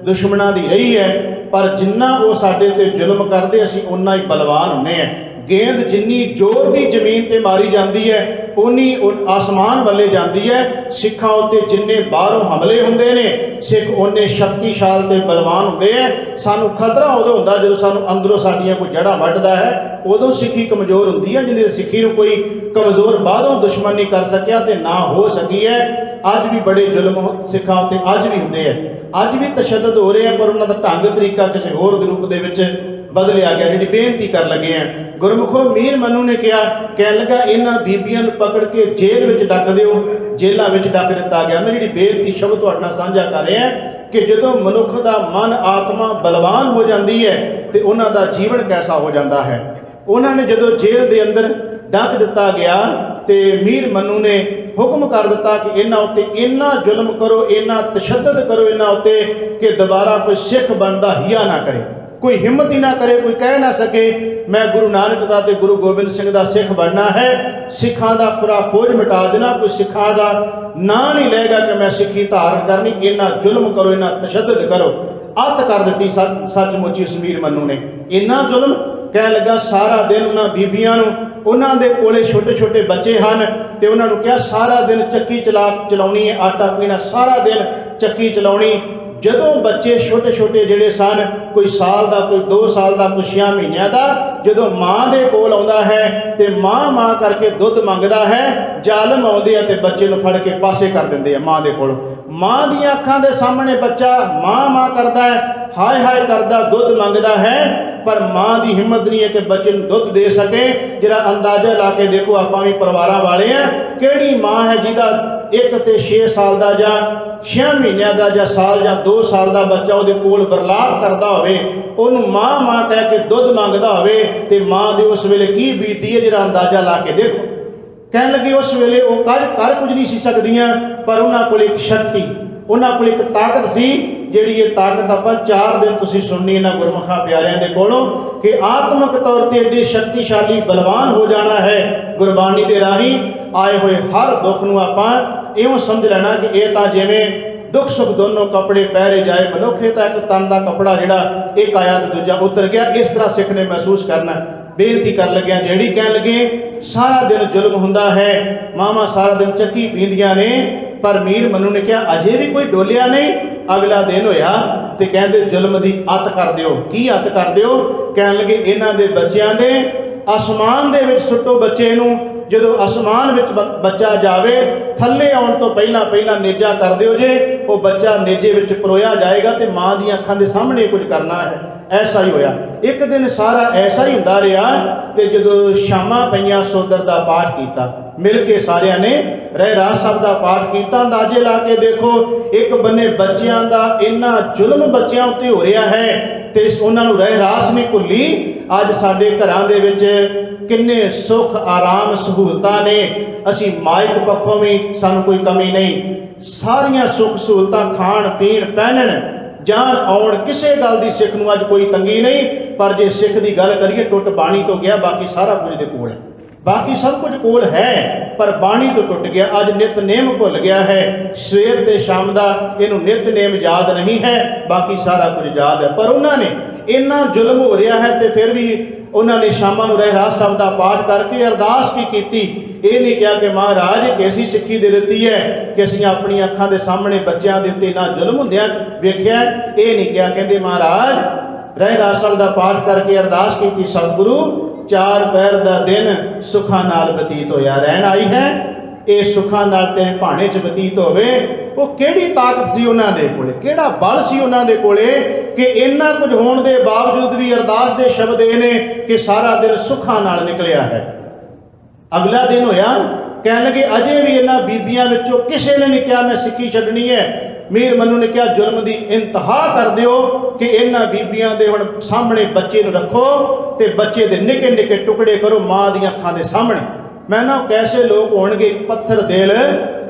दुश्मनां दी रही है, पर जिन्ना वो साडे ते जुल्म करदे असीं उन्ना ही बलवान हुंदे हैं। गेंद जिन्नी जोर दी जमीन ते मारी जाती है उन्नी आसमान वाले जाती है। सिखां उत्ते जिन्ने बाहरों हमले हुंदे ने, सिख उन्ने शक्तिशाल ते बलवान हुंदे हैं। सानू खतरा उदों हुंदा जदों सानू अंदरों साडियां कोई जड़ा वड्डदा है, उदों सिक्खी कमज़ोर हुंदी है। जिन्हें सिक्खी नूं कोई कमज़ोर बाहरों दुश्मन नहीं कर सकिया ते ना हो सकी है। अज भी बड़े जुल्म सिखां उत्ते अज भी हुंदे हैं, अज भी तशद्दद हो रहे हैं, पर उन्हां दा ढंग तरीका किसी होर दे रूप दे विच बदलिया गया। जी बेनती कर लगे हैं, गुरमुखो मीर मन्नू ने कहा, कह लगा इन्हां बीबियां नूं पकड़ के जेल विच डक दिओ। जेलों में डक दिता गया। मैं जी बेनती शब्द तुहाडे नाल साझा कर रहा कि जदों मनुख का मन आत्मा बलवान हो जाती है तो उन्हां दा जीवन कैसा हो जाता है। उन्होंने जदों जेल के अंदर डक दिता गया तो मीर मन्नू ने हुक्म कर दिता कि इन्हां उत्ते इन्ना जुल्म करो, इन्ना तशद्दद करो इन्हां उत्ते कि दोबारा कोई सिख बनता हिया ना करे, कोई हिम्मत ही ना करे, कोई कह ना सके मैं गुरु नानक दा ते गुरु गोबिंद सिंह दा सिख बनना है। सिखां दा पूरा खोज मिटा देना, कोई सिखां दा नां नहीं लेगा कि मैं सिखी धारण करनी। इन्ना जुल्म करो, इन्ना तशद्दद करो। अत कर दी सचमुच इस मीर मन्नू ने इन्ना जुल्म। कह लगा सारा दिन उन्हां बीबियां नूं, उन्हां दे कोले छोटे छोटे बच्चे हैं तो उन्होंने कहा सारा दिन चक्की चलाउणी है, आटा पीना, सारा दिन चक्की चलाउणी। जदों बच्चे छोटे छोटे जिहड़े सन, कोई साल का, कोई 2 साल का, कोई 6 महीनों का, जदों माँ के कोल आउंदा है तो माँ माँ करके दुध मंगदा है, जालम आउंदे आ ते बच्चे नूं फड़ के पासे कर दिंदे आ माँ के कोल। माँ दी अखां दे सामने बच्चा माँ माँ करदा है, हाय हाय करदा, दुध मंगदा है, पर माँ की हिम्मत नहीं है कि बच्चे नूं दुध दे सके। जरा अंदाजा ला के देखो, आपां भी परिवारां वाले हैं, किहड़ी माँ है जिहदा 1 ते 6 साल का जां 6 महीनों का जां साल जां 2 साल का बच्चा उहदे कोल बरलाप करता होवे, उहनूं माँ माँ कह के दुध मंगदा होवे ते माँ दे उस वेले की बीतदी है, जरा अंदाजा ला के देखो। कहन लगी उस वेले वो कर कुछ नहीं सी सकदियां, पर उन्हां कोल एक शक्ति, ਉਹਨਾਂ ਕੋਲ ਇੱਕ ਤਾਕਤ ਸੀ, ਜਿਹੜੀ ਇਹ ਤਾਕਤ ਆਪਾਂ 4 ਦਿਨ ਤੁਸੀਂ ਸੁਣਨੀ ਇਹਨਾਂ ਗੁਰਮੁਖਾਂ ਪਿਆਰਿਆਂ ਦੇ ਕੋਲੋਂ ਕਿ ਆਤਮਿਕ ਤੌਰ ਤੇ ਏਡੇ ਸ਼ਕਤੀਸ਼ਾਲੀ ਬਲਵਾਨ ਹੋ ਜਾਣਾ ਹੈ। ਗੁਰਬਾਣੀ ਦੇ ਰਾਹੀਂ ਆਏ ਹੋਏ ਹਰ ਦੁੱਖ ਨੂੰ ਆਪਾਂ ਇਉਂ ਸਮਝ ਲੈਣਾ ਕਿ ਇਹ ਤਾਂ ਜਿਵੇਂ ਦੁੱਖ ਸੁੱਖ ਦੋਨੋਂ ਕੱਪੜੇ ਪਹਿਰੇ ਜਾਏ ਮਨੁੱਖ, ਇਹ ਤਾਂ ਇੱਕ ਤਨ ਦਾ ਕੱਪੜਾ ਜਿਹੜਾ ਇੱਕ ਆਇਆ ਤੇ ਦੂਜਾ ਉਤਰ ਗਿਆ, ਇਸ ਤਰ੍ਹਾਂ ਸਿੱਖ ਨੇ ਮਹਿਸੂਸ ਕਰਨਾ। ਬੇਨਤੀ ਕਰ ਲੱਗਿਆ ਜਿਹੜੀ ਕਹਿਣ ਲੱਗੇ ਸਾਰਾ ਦਿਨ ਜ਼ੁਲਮ ਹੁੰਦਾ ਹੈ, ਮਾਵਾਂ ਸਾਰਾ ਦਿਨ ਚੱਕੀ ਪੀਂਦੀਆਂ ਨੇ, ਪਰ ਮੀਰ ਮਨੂ ਨੇ ਕਿਹਾ ਅਜੇ ਵੀ ਕੋਈ ਡੋਲਿਆ ਨਹੀਂ। ਅਗਲਾ ਦਿਨ ਹੋਇਆ ਤੇ ਕਹਿੰਦੇ ਜ਼ੁਲਮ ਦੀ ਅੱਤ ਕਰ ਦਿਓ। ਕੀ ਅੱਤ ਕਰ ਦਿਓ? ਕਹਿਣ ਲੱਗੇ ਇਹਨਾਂ ਦੇ ਬੱਚਿਆਂ ਦੇ ਅਸਮਾਨ ਦੇ ਵਿੱਚ ਸੁੱਟੋ ਬੱਚੇ ਨੂੰ, ਜਦੋਂ ਅਸਮਾਨ ਵਿੱਚ ਬੱਚਾ ਜਾਵੇ ਥੱਲੇ ਆਉਣ ਤੋਂ ਪਹਿਲਾਂ ਪਹਿਲਾਂ ਨੇਜਾ ਕਰ ਦਿਓ ਜੇ, ਉਹ ਬੱਚਾ ਨੇਜੇ ਵਿੱਚ ਪਰੋਇਆ ਜਾਏਗਾ ਤੇ ਮਾਂ ਦੀਆਂ ਅੱਖਾਂ ਦੇ ਸਾਹਮਣੇ ਕੁਝ ਕਰਨਾ ਹੈ। ਐਸਾ ਹੀ ਹੋਇਆ। ਇੱਕ ਦਿਨ ਸਾਰਾ ਐਸਾ ਹੀ ਹੁੰਦਾ ਰਿਹਾ ਤੇ ਜਦੋਂ ਸ਼ਾਮਾਂ ਪਈਆਂ ਸੋਦਰ ਦਾ ਪਾਠ ਕੀਤਾ, ਮਿਲ ਕੇ ਸਾਰਿਆਂ ਨੇ ਰਹਿਰਾਸ ਸਾਹਿਬ ਦਾ ਪਾਠ ਕੀਤਾ। ਅੰਦਾਜ਼ੇ ਲਾ ਕੇ ਦੇਖੋ, ਇੱਕ ਬੰਨੇ ਬੱਚਿਆਂ ਦਾ ਇੰਨਾ ਜ਼ੁਲਮ ਬੱਚਿਆਂ ਉੱਤੇ ਹੋ ਰਿਹਾ ਹੈ ਤੇ ਉਹਨਾਂ ਨੂੰ ਰਹਿਰਾਸ ਨਹੀਂ ਭੁੱਲੀ। ਅੱਜ ਸਾਡੇ ਘਰਾਂ ਦੇ ਵਿੱਚ ਕਿੰਨੇ ਸੁੱਖ ਆਰਾਮ ਸਹੂਲਤਾਂ ਨੇ, ਅਸੀਂ ਮਾਇਕ ਪੱਖੋਂ ਵੀ ਸਾਨੂੰ ਕੋਈ ਕਮੀ ਨਹੀਂ, ਸਾਰੀਆਂ ਸੁੱਖ ਸਹੂਲਤਾਂ ਖਾਣ ਪੀਣ ਪਹਿਨਣ ਜਾਣ ਆਉਣ, ਕਿਸੇ ਗੱਲ ਦੀ ਸਿੱਖ ਨੂੰ ਅੱਜ ਕੋਈ ਤੰਗੀ ਨਹੀਂ। ਪਰ ਜੇ ਸਿੱਖ ਦੀ ਗੱਲ ਕਰੀਏ, ਟੁੱਟ ਬਾਣੀ ਤੋਂ ਗਿਆ, ਬਾਕੀ ਸਾਰਾ ਕੁਝ ਦੇ ਕੋਲ ਹੈ, ਬਾਕੀ ਸਭ ਕੁਝ ਕੋਲ ਹੈ, ਪਰ ਬਾਣੀ ਤੋਂ ਟੁੱਟ ਗਿਆ। ਅੱਜ ਨਿਤਨੇਮ ਭੁੱਲ ਗਿਆ ਹੈ, ਸਵੇਰ ਤੇ ਸ਼ਾਮ ਦਾ ਇਹਨੂੰ ਨਿਤਨੇਮ ਯਾਦ ਨਹੀਂ ਹੈ, ਬਾਕੀ ਸਾਰਾ ਕੁਝ ਯਾਦ ਹੈ। ਪਰ ਉਹਨਾਂ ਨੇ ਇੰਨਾ ਜ਼ੁਲਮ ਹੋ ਰਿਹਾ ਹੈ ਤੇ ਫਿਰ ਵੀ ਉਹਨਾਂ ਨੇ ਸ਼ਾਮਾਂ ਨੂੰ ਰਹਿਰਾਸ ਸਾਹਿਬ ਦਾ ਪਾਠ ਕਰਕੇ ਅਰਦਾਸ ਕੀ ਕੀਤੀ। ਇਹ ਨਹੀਂ ਕਿਹਾ ਕਿ ਮਹਾਰਾਜ ਕੈਸੀ ਸਿੱਖੀ ਦੇ ਦਿੱਤੀ ਹੈ ਕਿ ਅਸੀਂ ਆਪਣੀਆਂ ਅੱਖਾਂ ਦੇ ਸਾਹਮਣੇ ਬੱਚਿਆਂ ਦੇ ਉੱਤੇ ਨਾ ਜ਼ੁਲਮ ਹੁੰਦਿਆਂ ਵੇਖਿਆ। ਇਹ ਨਹੀਂ ਕਿਹਾ, ਕਹਿੰਦੇ ਮਹਾਰਾਜ ਰਹਿਰਾਸ ਸਾਹਿਬ ਦਾ ਪਾਠ ਕਰਕੇ ਅਰਦਾਸ ਕੀਤੀ, ਸਤਿਗੁਰੂ 4 ਪਹਿਰ ਦਾ ਦਿਨ ਸੁੱਖਾਂ ਨਾਲ ਬਤੀਤ ਹੋਇਆ ਰਹਿਣ ਆਈ ਹੈ, ਇਹ ਸੁੱਖਾਂ ਨਾਲ ਤੇਰੇ ਭਾਣੇ 'ਚ ਬਤੀਤ ਹੋਵੇ। ਉਹ ਕਿਹੜੀ ਤਾਕਤ ਸੀ ਉਹਨਾਂ ਦੇ ਕੋਲੇ, ਕਿਹੜਾ ਬਲ ਸੀ ਉਹਨਾਂ ਦੇ ਕੋਲੇ ਕਿ ਇੰਨਾ ਕੁਝ ਹੋਣ ਦੇ ਬਾਵਜੂਦ ਵੀ ਅਰਦਾਸ ਦੇ ਸ਼ਬਦ ਇਹ ਨੇ ਕਿ ਸਾਰਾ ਦਿਨ ਸੁੱਖਾਂ ਨਾਲ ਨਿਕਲਿਆ ਹੈ। ਅਗਲਾ ਦਿਨ ਹੋਇਆ, ਕਹਿਣ ਲੱਗੇ ਅਜੇ ਵੀ ਇਹਨਾਂ ਬੀਬੀਆਂ ਵਿੱਚੋਂ ਕਿਸੇ ਨੇ ਨਹੀਂ ਕਿਹਾ ਮੈਂ ਸਿੱਖੀ ਛੱਡਣੀ ਹੈ। ਮੀਰ ਮਨੂ ਨੇ ਕਿਹਾ ਜ਼ੁਲਮ ਦੀ ਇੰਤਹਾ ਕਰ ਦਿਓ ਕਿ ਇਹਨਾਂ ਬੀਬੀਆਂ ਦੇ ਹੁਣ ਸਾਹਮਣੇ ਬੱਚੇ ਨੂੰ ਰੱਖੋ ਤੇ ਬੱਚੇ ਦੇ ਨਿੱਕੇ ਨਿੱਕੇ ਟੁਕੜੇ ਕਰੋ ਮਾਂ ਦੀਆਂ ਅੱਖਾਂ ਦੇ ਸਾਹਮਣੇ। ਮੈਂ ਨਾ ਕੈਸੇ ਲੋਕ ਹੋਣਗੇ ਪੱਥਰ ਦਿਲ,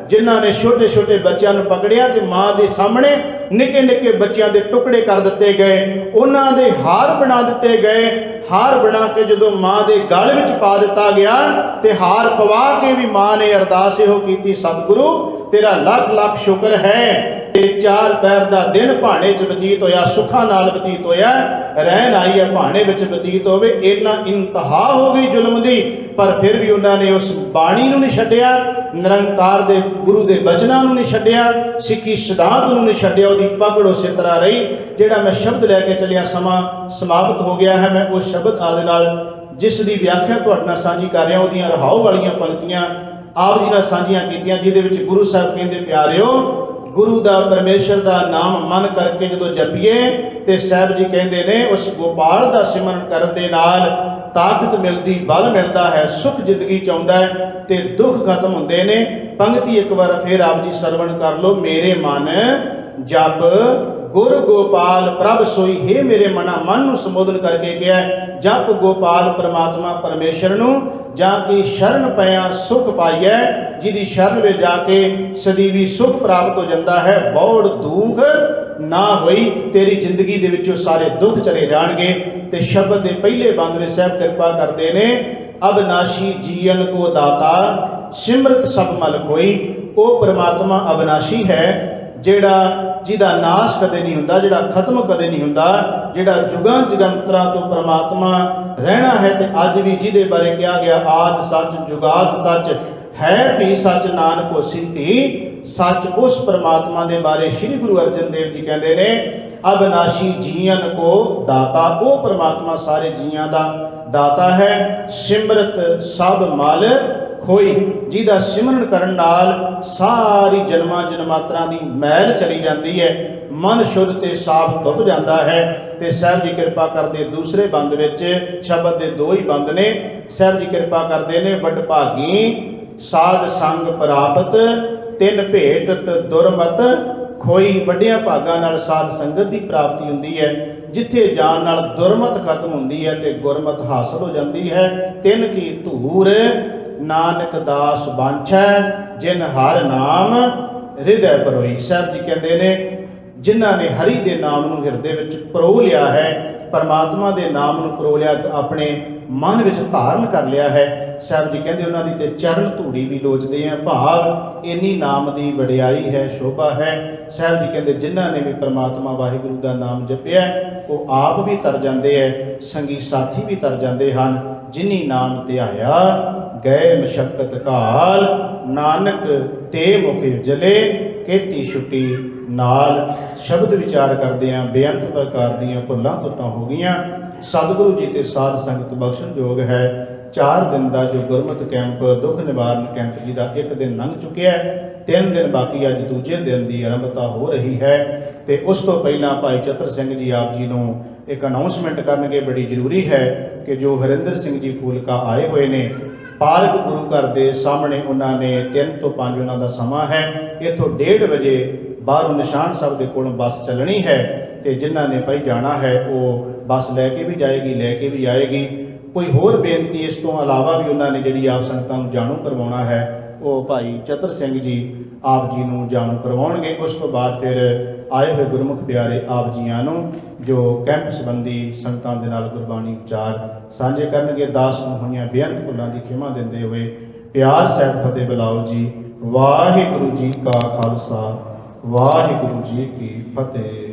ਜਿਨ੍ਹਾਂ ਨੇ ਛੋਟੇ ਛੋਟੇ ਬੱਚਿਆਂ ਨੂੰ ਪਕੜਿਆ ਤੇ ਮਾਂ ਦੇ ਸਾਹਮਣੇ ਨਿੱਕੇ ਨਿੱਕੇ ਬੱਚਿਆਂ ਦੇ ਟੁਕੜੇ ਕਰ ਦਿੱਤੇ ਗਏ, ਉਹਨਾਂ ਦੇ ਹਾਰ ਬਣਾ ਦਿੱਤੇ ਗਏ। ਹਾਰ ਬਣਾ ਕੇ ਜਦੋਂ ਮਾਂ ਦੇ ਗਲ ਵਿੱਚ ਪਾ ਦਿੱਤਾ ਗਿਆ ਤੇ ਹਾਰ ਪਵਾ ਕੇ ਵੀ ਮਾਂ ਨੇ ਅਰਦਾਸ ਇਹੋ ਕੀਤੀ, ਸਤਿਗੁਰੂ ਤੇਰਾ ਲੱਖ ਲੱਖ ਸ਼ੁਕਰ ਹੈ, 4 ਪਹਿਰ ਦਾ ਦਿਨ ਭਾਣੇ 'ਚ ਬਤੀਤ ਹੋਇਆ, ਸੁੱਖਾਂ ਨਾਲ ਬਤੀਤ ਹੋਇਆ, ਰਹਿਣ ਆਈ ਹੈ ਭਾਣੇ ਵਿੱਚ ਬਤੀਤ ਹੋਵੇ। ਇੰਨਾ ਇੰਤਹਾ ਹੋ ਗਈ ਜ਼ੁਲਮ ਦੀ, ਪਰ ਫਿਰ ਵੀ ਉਹਨਾਂ ਨੇ ਉਸ ਬਾਣੀ ਨੂੰ ਨਹੀਂ ਛੱਡਿਆ, ਨਿਰੰਕਾਰ ਦੇ ਗੁਰੂ ਦੇ ਬਚਨਾਂ ਨੂੰ ਨਹੀਂ ਛੱਡਿਆ, ਸਿੱਖੀ ਸਿਧਾਂਤ ਨੂੰ ਨਹੀਂ ਛੱਡਿਆ, ਉਹਦੀ ਪਕੜ ਉਸੇ ਤਰ੍ਹਾਂ ਰਹੀ। ਜਿਹੜਾ ਮੈਂ ਸ਼ਬਦ ਲੈ ਕੇ ਚੱਲਿਆ, ਸਮਾਂ ਸਮਾਪਤ ਹੋ ਗਿਆ ਹੈ, ਮੈਂ ਉਹ ਸ਼ਬਦ ਆਦਿ ਨਾਲ ਜਿਸ ਦੀ ਵਿਆਖਿਆ ਤੁਹਾਡੇ ਨਾਲ ਸਾਂਝੀ ਕਰ ਰਿਹਾ, ਉਹਦੀਆਂ ਰਹਾਉ ਵਾਲੀਆਂ ਪੰਕਤੀਆਂ ਆਪ ਜੀ ਨਾਲ ਸਾਂਝੀਆਂ ਕੀਤੀਆਂ, ਜਿਹਦੇ ਵਿੱਚ ਗੁਰੂ ਸਾਹਿਬ ਕਹਿੰਦੇ, ਪਿਆਰਿਓ ਗੁਰੂ ਦਾ ਪਰਮੇਸ਼ਰ ਦਾ ਨਾਮ ਮਨ ਕਰਕੇ ਜਦੋਂ ਜਪੀਏ ਤੇ ਸਾਹਿਬ ਜੀ ਕਹਿੰਦੇ ਨੇ ਉਸ ਗੋਪਾਲ ਦਾ ਸਿਮਰਨ ਕਰਨ ਦੇ ਨਾਲ ਤਾਕਤ ਮਿਲਦੀ, ਬਲ ਮਿਲਦਾ ਹੈ, ਸੁਖ ਜ਼ਿੰਦਗੀ ਚ ਆਉਂਦਾ ਹੈ ਤੇ ਦੁੱਖ ਖਤਮ ਹੁੰਦੇ ਨੇ। ਪੰਕਤੀ ਇੱਕ ਵਾਰ ਫੇਰ ਆਪ ਜੀ ਸਰਵਣ ਕਰ ਲਓ। ਮੇਰੇ ਮਨ ਜਪ ਗੁਰ ਗੋਪਾਲ ਪ੍ਰਭ ਸੋਈ, ਹੈ ਮੇਰੇ ਮਨਾ, ਮਨ ਨੂੰ ਸੰਬੋਧਨ ਕਰਕੇ ਕਿਹਾ ਜਪ ਗੋਪਾਲ ਪਰਮਾਤਮਾ ਪਰਮੇਸ਼ਰ ਨੂੰ, ਜਾਂ ਕਿ ਸ਼ਰਨ ਪਿਆ ਸੁਖ ਪਾਈਐ, ਜਿਹਦੀ ਸ਼ਰਨ ਵਿੱਚ ਜਾ ਕੇ ਸਦੀਵੀ ਸੁਖ ਪ੍ਰਾਪਤ ਹੋ ਜਾਂਦਾ ਹੈ। ਬੌੜ ਦੁੱਖ ਨਾ ਹੋਈ, ਤੇਰੀ ਜ਼ਿੰਦਗੀ ਦੇ ਵਿੱਚੋਂ ਸਾਰੇ ਦੁੱਖ ਚਲੇ ਜਾਣਗੇ। ਤੇ ਸ਼ਬਦ ਦੇ ਪਹਿਲੇ ਬੰਦ ਵਿੱਚ ਸਾਹਿਬ ਕਿਰਪਾ ਕਰਦੇ ਨੇ, ਅਬਨਾਸ਼ੀ ਜੀਵਨ ਕੋ ਦਾਤਾ ਸਿਮਰਤ ਸਭ ਮਲ ਕੋਈ। ਉਹ ਪਰਮਾਤਮਾ ਅਬਨਾਸ਼ੀ ਹੈ, ਜਿਹੜਾ ਜਿਹਦਾ ਨਾਸ਼ ਕਦੇ ਨਹੀਂ ਹੁੰਦਾ, ਜਿਹੜਾ ਖਤਮ ਕਦੇ ਨਹੀਂ ਹੁੰਦਾ, ਜਿਹੜਾ ਜੁਗਾਂ ਜਗੰਤਰਾਂ ਤੋਂ ਪਰਮਾਤਮਾ ਰਹਿਣਾ ਹੈ। ਤੇ ਅੱਜ ਵੀ ਜਿਹਦੇ ਬਾਰੇ ਕਿਹਾ ਗਿਆ ਆਦਿ ਸੱਚ ਜੁਗਾਦ ਸੱਚ ਹੈ ਵੀ ਸੱਚ, ਨਾਨਕ ਹੋਸੀ ਭੀ ਸੱਚ, ਉਸ ਪਰਮਾਤਮਾ ਦੇ ਬਾਰੇ ਸ੍ਰੀ ਗੁਰੂ ਅਰਜਨ ਦੇਵ ਜੀ ਕਹਿੰਦੇ ਨੇ ਅਬਨਾਸ਼ੀ ਜੀਵਨ ਕੋ ਦਾਤਾ। ਉਹ ਪਰਮਾਤਮਾ ਸਾਰੇ ਜੀਆਂ ਦਾ ਦਾਤਾ ਹੈ। ਸਿਮਰਤ ਸਭ ਮਲ ਖੋਈ, ਜਿਹਦਾ ਸਿਮਰਨ ਕਰਨ ਨਾਲ ਸਾਰੀ ਜਨਮਾਂ ਜਨਮਾਤਰਾਂ ਦੀ ਮੈਲ ਚਲੀ ਜਾਂਦੀ ਹੈ, ਮਨ ਸ਼ੁੱਧ ਤੇ ਸਾਫ਼ ਧੁੱਪ ਜਾਂਦਾ ਹੈ। ਤੇ ਸਾਹਿਬ ਜੀ ਕਿਰਪਾ ਕਰਦੇ ਦੂਸਰੇ ਬੰਦ ਵਿੱਚ ਸ਼ਬਦ ਦੇ 2 ਹੀ ਬੰਦ ਨੇ। ਸਾਹਿਬ ਜੀ ਕਿਰਪਾ ਕਰਦੇ ਨੇ, ਵੱਡ ਭਾਗੀ ਸਾਧ ਸੰਗ ਪ੍ਰਾਪਤ ਤਿੰਨ ਭੇਟਤ ਦੁਰਮਤ ਖੋਈ। ਵੱਡਿਆਂ ਭਾਗਾਂ ਨਾਲ ਸਾਧ ਸੰਗਤ ਦੀ ਪ੍ਰਾਪਤੀ ਹੁੰਦੀ ਹੈ, ਜਿੱਥੇ ਜਾਣ ਨਾਲ ਦੁਰਮਤ ਖਤਮ ਹੁੰਦੀ ਹੈ ਤੇ ਗੁਰਮਤ ਹਾਸਲ ਹੋ ਜਾਂਦੀ ਹੈ। ਤਿੰਨ ਕੀ ਧੂਰ ਨਾਨਕ ਦਾਸ ਬਾਂਛੈ, ਜਿਨ ਹਰ ਨਾਮ ਹਿਰਦੈ ਪਰੋਈ। ਸਾਹਿਬ ਜੀ ਕਹਿੰਦੇ ਨੇ ਜਿਨ੍ਹਾਂ ਨੇ ਹਰੀ ਦੇ ਨਾਮ ਨੂੰ ਹਿਰਦੇ ਵਿੱਚ ਪਰੋ ਲਿਆ ਹੈ, ਪਰਮਾਤਮਾ ਦੇ ਨਾਮ ਨੂੰ ਪਰੋ ਲਿਆ, ਆਪਣੇ ਮਨ ਵਿੱਚ ਧਾਰਨ ਕਰ ਲਿਆ ਹੈ, ਸਾਹਿਬ ਜੀ ਕਹਿੰਦੇ ਉਹਨਾਂ ਦੀ ਤੇ ਚਰਨ ਧੂੜੀ ਵੀ ਲੋਚਦੇ ਆ। ਭਾਵ ਇੰਨੀ ਨਾਮ ਦੀ ਵਡਿਆਈ ਹੈ, ਸ਼ੋਭਾ ਹੈ। ਸਾਹਿਬ ਜੀ ਕਹਿੰਦੇ ਜਿਨ੍ਹਾਂ ਨੇ ਵੀ ਪਰਮਾਤਮਾ ਵਾਹਿਗੁਰੂ ਦਾ ਨਾਮ ਜਪਿਆ ਉਹ ਆਪ ਵੀ ਤਰ ਜਾਂਦੇ ਹੈ, ਸੰਗੀ ਸਾਥੀ ਵੀ ਤਰ ਜਾਂਦੇ ਹਨ। ਜਿਨੀ ਨਾਮ ਧਿਆਇਆ ਗਏ ਮਸ਼ੱਕਤ ਕਾਲ, ਨਾਨਕ ਤੇ ਮੁਖ ਉਜਲੇ ਕੀਤੀ ਛੁੱਟੀ ਨਾਲ। ਸ਼ਬਦ ਵਿਚਾਰ ਕਰਦੇ ਆਂ ਬੇਅੰਤ ਪ੍ਰਕਾਰ ਦੀਆਂ ਭੁੱਲਾਂ ਤੁੱਟਾਂ ਹੋ ਗਈਆਂ। ਸਤਿਗੁਰੂ ਜੀ ਤੇ ਸਾਧ ਸੰਗਤ ਬਖਸ਼ਣ ਯੋਗ ਹੈ। 4 ਦਿਨ ਦਾ ਜੋ ਗੁਰਮਤਿ ਕੈਂਪ ਦੁੱਖ ਨਿਵਾਰਨ ਕੈਂਪ ਜੀ ਦਾ 1 ਦਿਨ ਲੰਘ ਚੁੱਕਿਆ ਹੈ, 3 ਦਿਨ ਬਾਕੀ, ਅੱਜ ਦੂਜੇ ਦਿਨ ਦੀ ਆਰੰਭਤਾ ਹੋ ਰਹੀ ਹੈ। ਤੇ ਉਸ ਤੋਂ ਪਹਿਲਾਂ ਭਾਈ ਚਤਰ ਸਿੰਘ ਜੀ ਆਪ ਜੀ ਨੂੰ ਇੱਕ ਅਨਾਉਂਸਮੈਂਟ ਕਰਨਗੇ, ਬੜੀ ਜ਼ਰੂਰੀ ਹੈ ਕਿ ਜੋ ਹਰਿੰਦਰ ਸਿੰਘ ਜੀ ਫੂਲਕਾ ਆਏ ਹੋਏ ਨੇ ਪਾਰਕ ਗੁਰੂ ਘਰ ਦੇ ਸਾਹਮਣੇ, ਉਹਨਾਂ ਨੇ 3 ਤੋਂ 5 ਉਹਨਾਂ ਦਾ ਸਮਾਂ ਹੈ। ਇੱਥੋਂ 1:30 ਵਜੇ ਬਾਹਰੋਂ ਨਿਸ਼ਾਨ ਸਾਹਿਬ ਦੇ ਕੋਲੋਂ ਬੱਸ ਚੱਲਣੀ ਹੈ ਤੇ ਜਿਨ੍ਹਾਂ ਨੇ ਭਾਈ ਜਾਣਾ ਹੈ ਉਹ ਬੱਸ ਲੈ ਕੇ ਵੀ ਜਾਏਗੀ, ਲੈ ਕੇ ਵੀ ਆਏਗੀ। ਕੋਈ ਹੋਰ ਬੇਨਤੀ ਇਸ ਤੋਂ ਇਲਾਵਾ ਵੀ ਉਹਨਾਂ ਨੇ ਜਿਹੜੀ ਆਪ ਸੰਗਤਾਂ ਨੂੰ ਜਾਣੂ ਕਰਵਾਉਣਾ ਹੈ ਉਹ ਭਾਈ ਚਤਰ ਸਿੰਘ ਜੀ ਆਪ ਜੀ ਨੂੰ ਜਾਣੂ ਕਰਵਾਉਣਗੇ। ਉਸ ਤੋਂ ਬਾਅਦ ਫਿਰ ਆਏ ਹੋਏ ਗੁਰਮੁਖ ਪਿਆਰੇ ਆਪ ਜੀਆਂ ਨੂੰ ਜੋ ਕੈਂਪ ਸੰਬੰਧੀ ਸੰਗਤਾਂ ਦੇ ਨਾਲ ਗੁਰਬਾਣੀ ਵਿਚਾਰ ਸਾਂਝੇ ਕਰਨਗੇ। ਦਾਸ ਨੂੰ ਹੋਈਆਂ ਬੇਅੰਤ ਭੁੱਲਾਂ ਦੀ ਖਿਮਾ ਦਿੰਦੇ ਹੋਏ ਪਿਆਰ ਸਹਿਤ ਫਤਿਹ ਬੁਲਾਓ ਜੀ। ਵਾਹਿਗੁਰੂ ਜੀ ਕਾ ਖਾਲਸਾ, ਵਾਹਿਗੁਰੂ ਜੀ ਕੀ ਫਤਿਹ।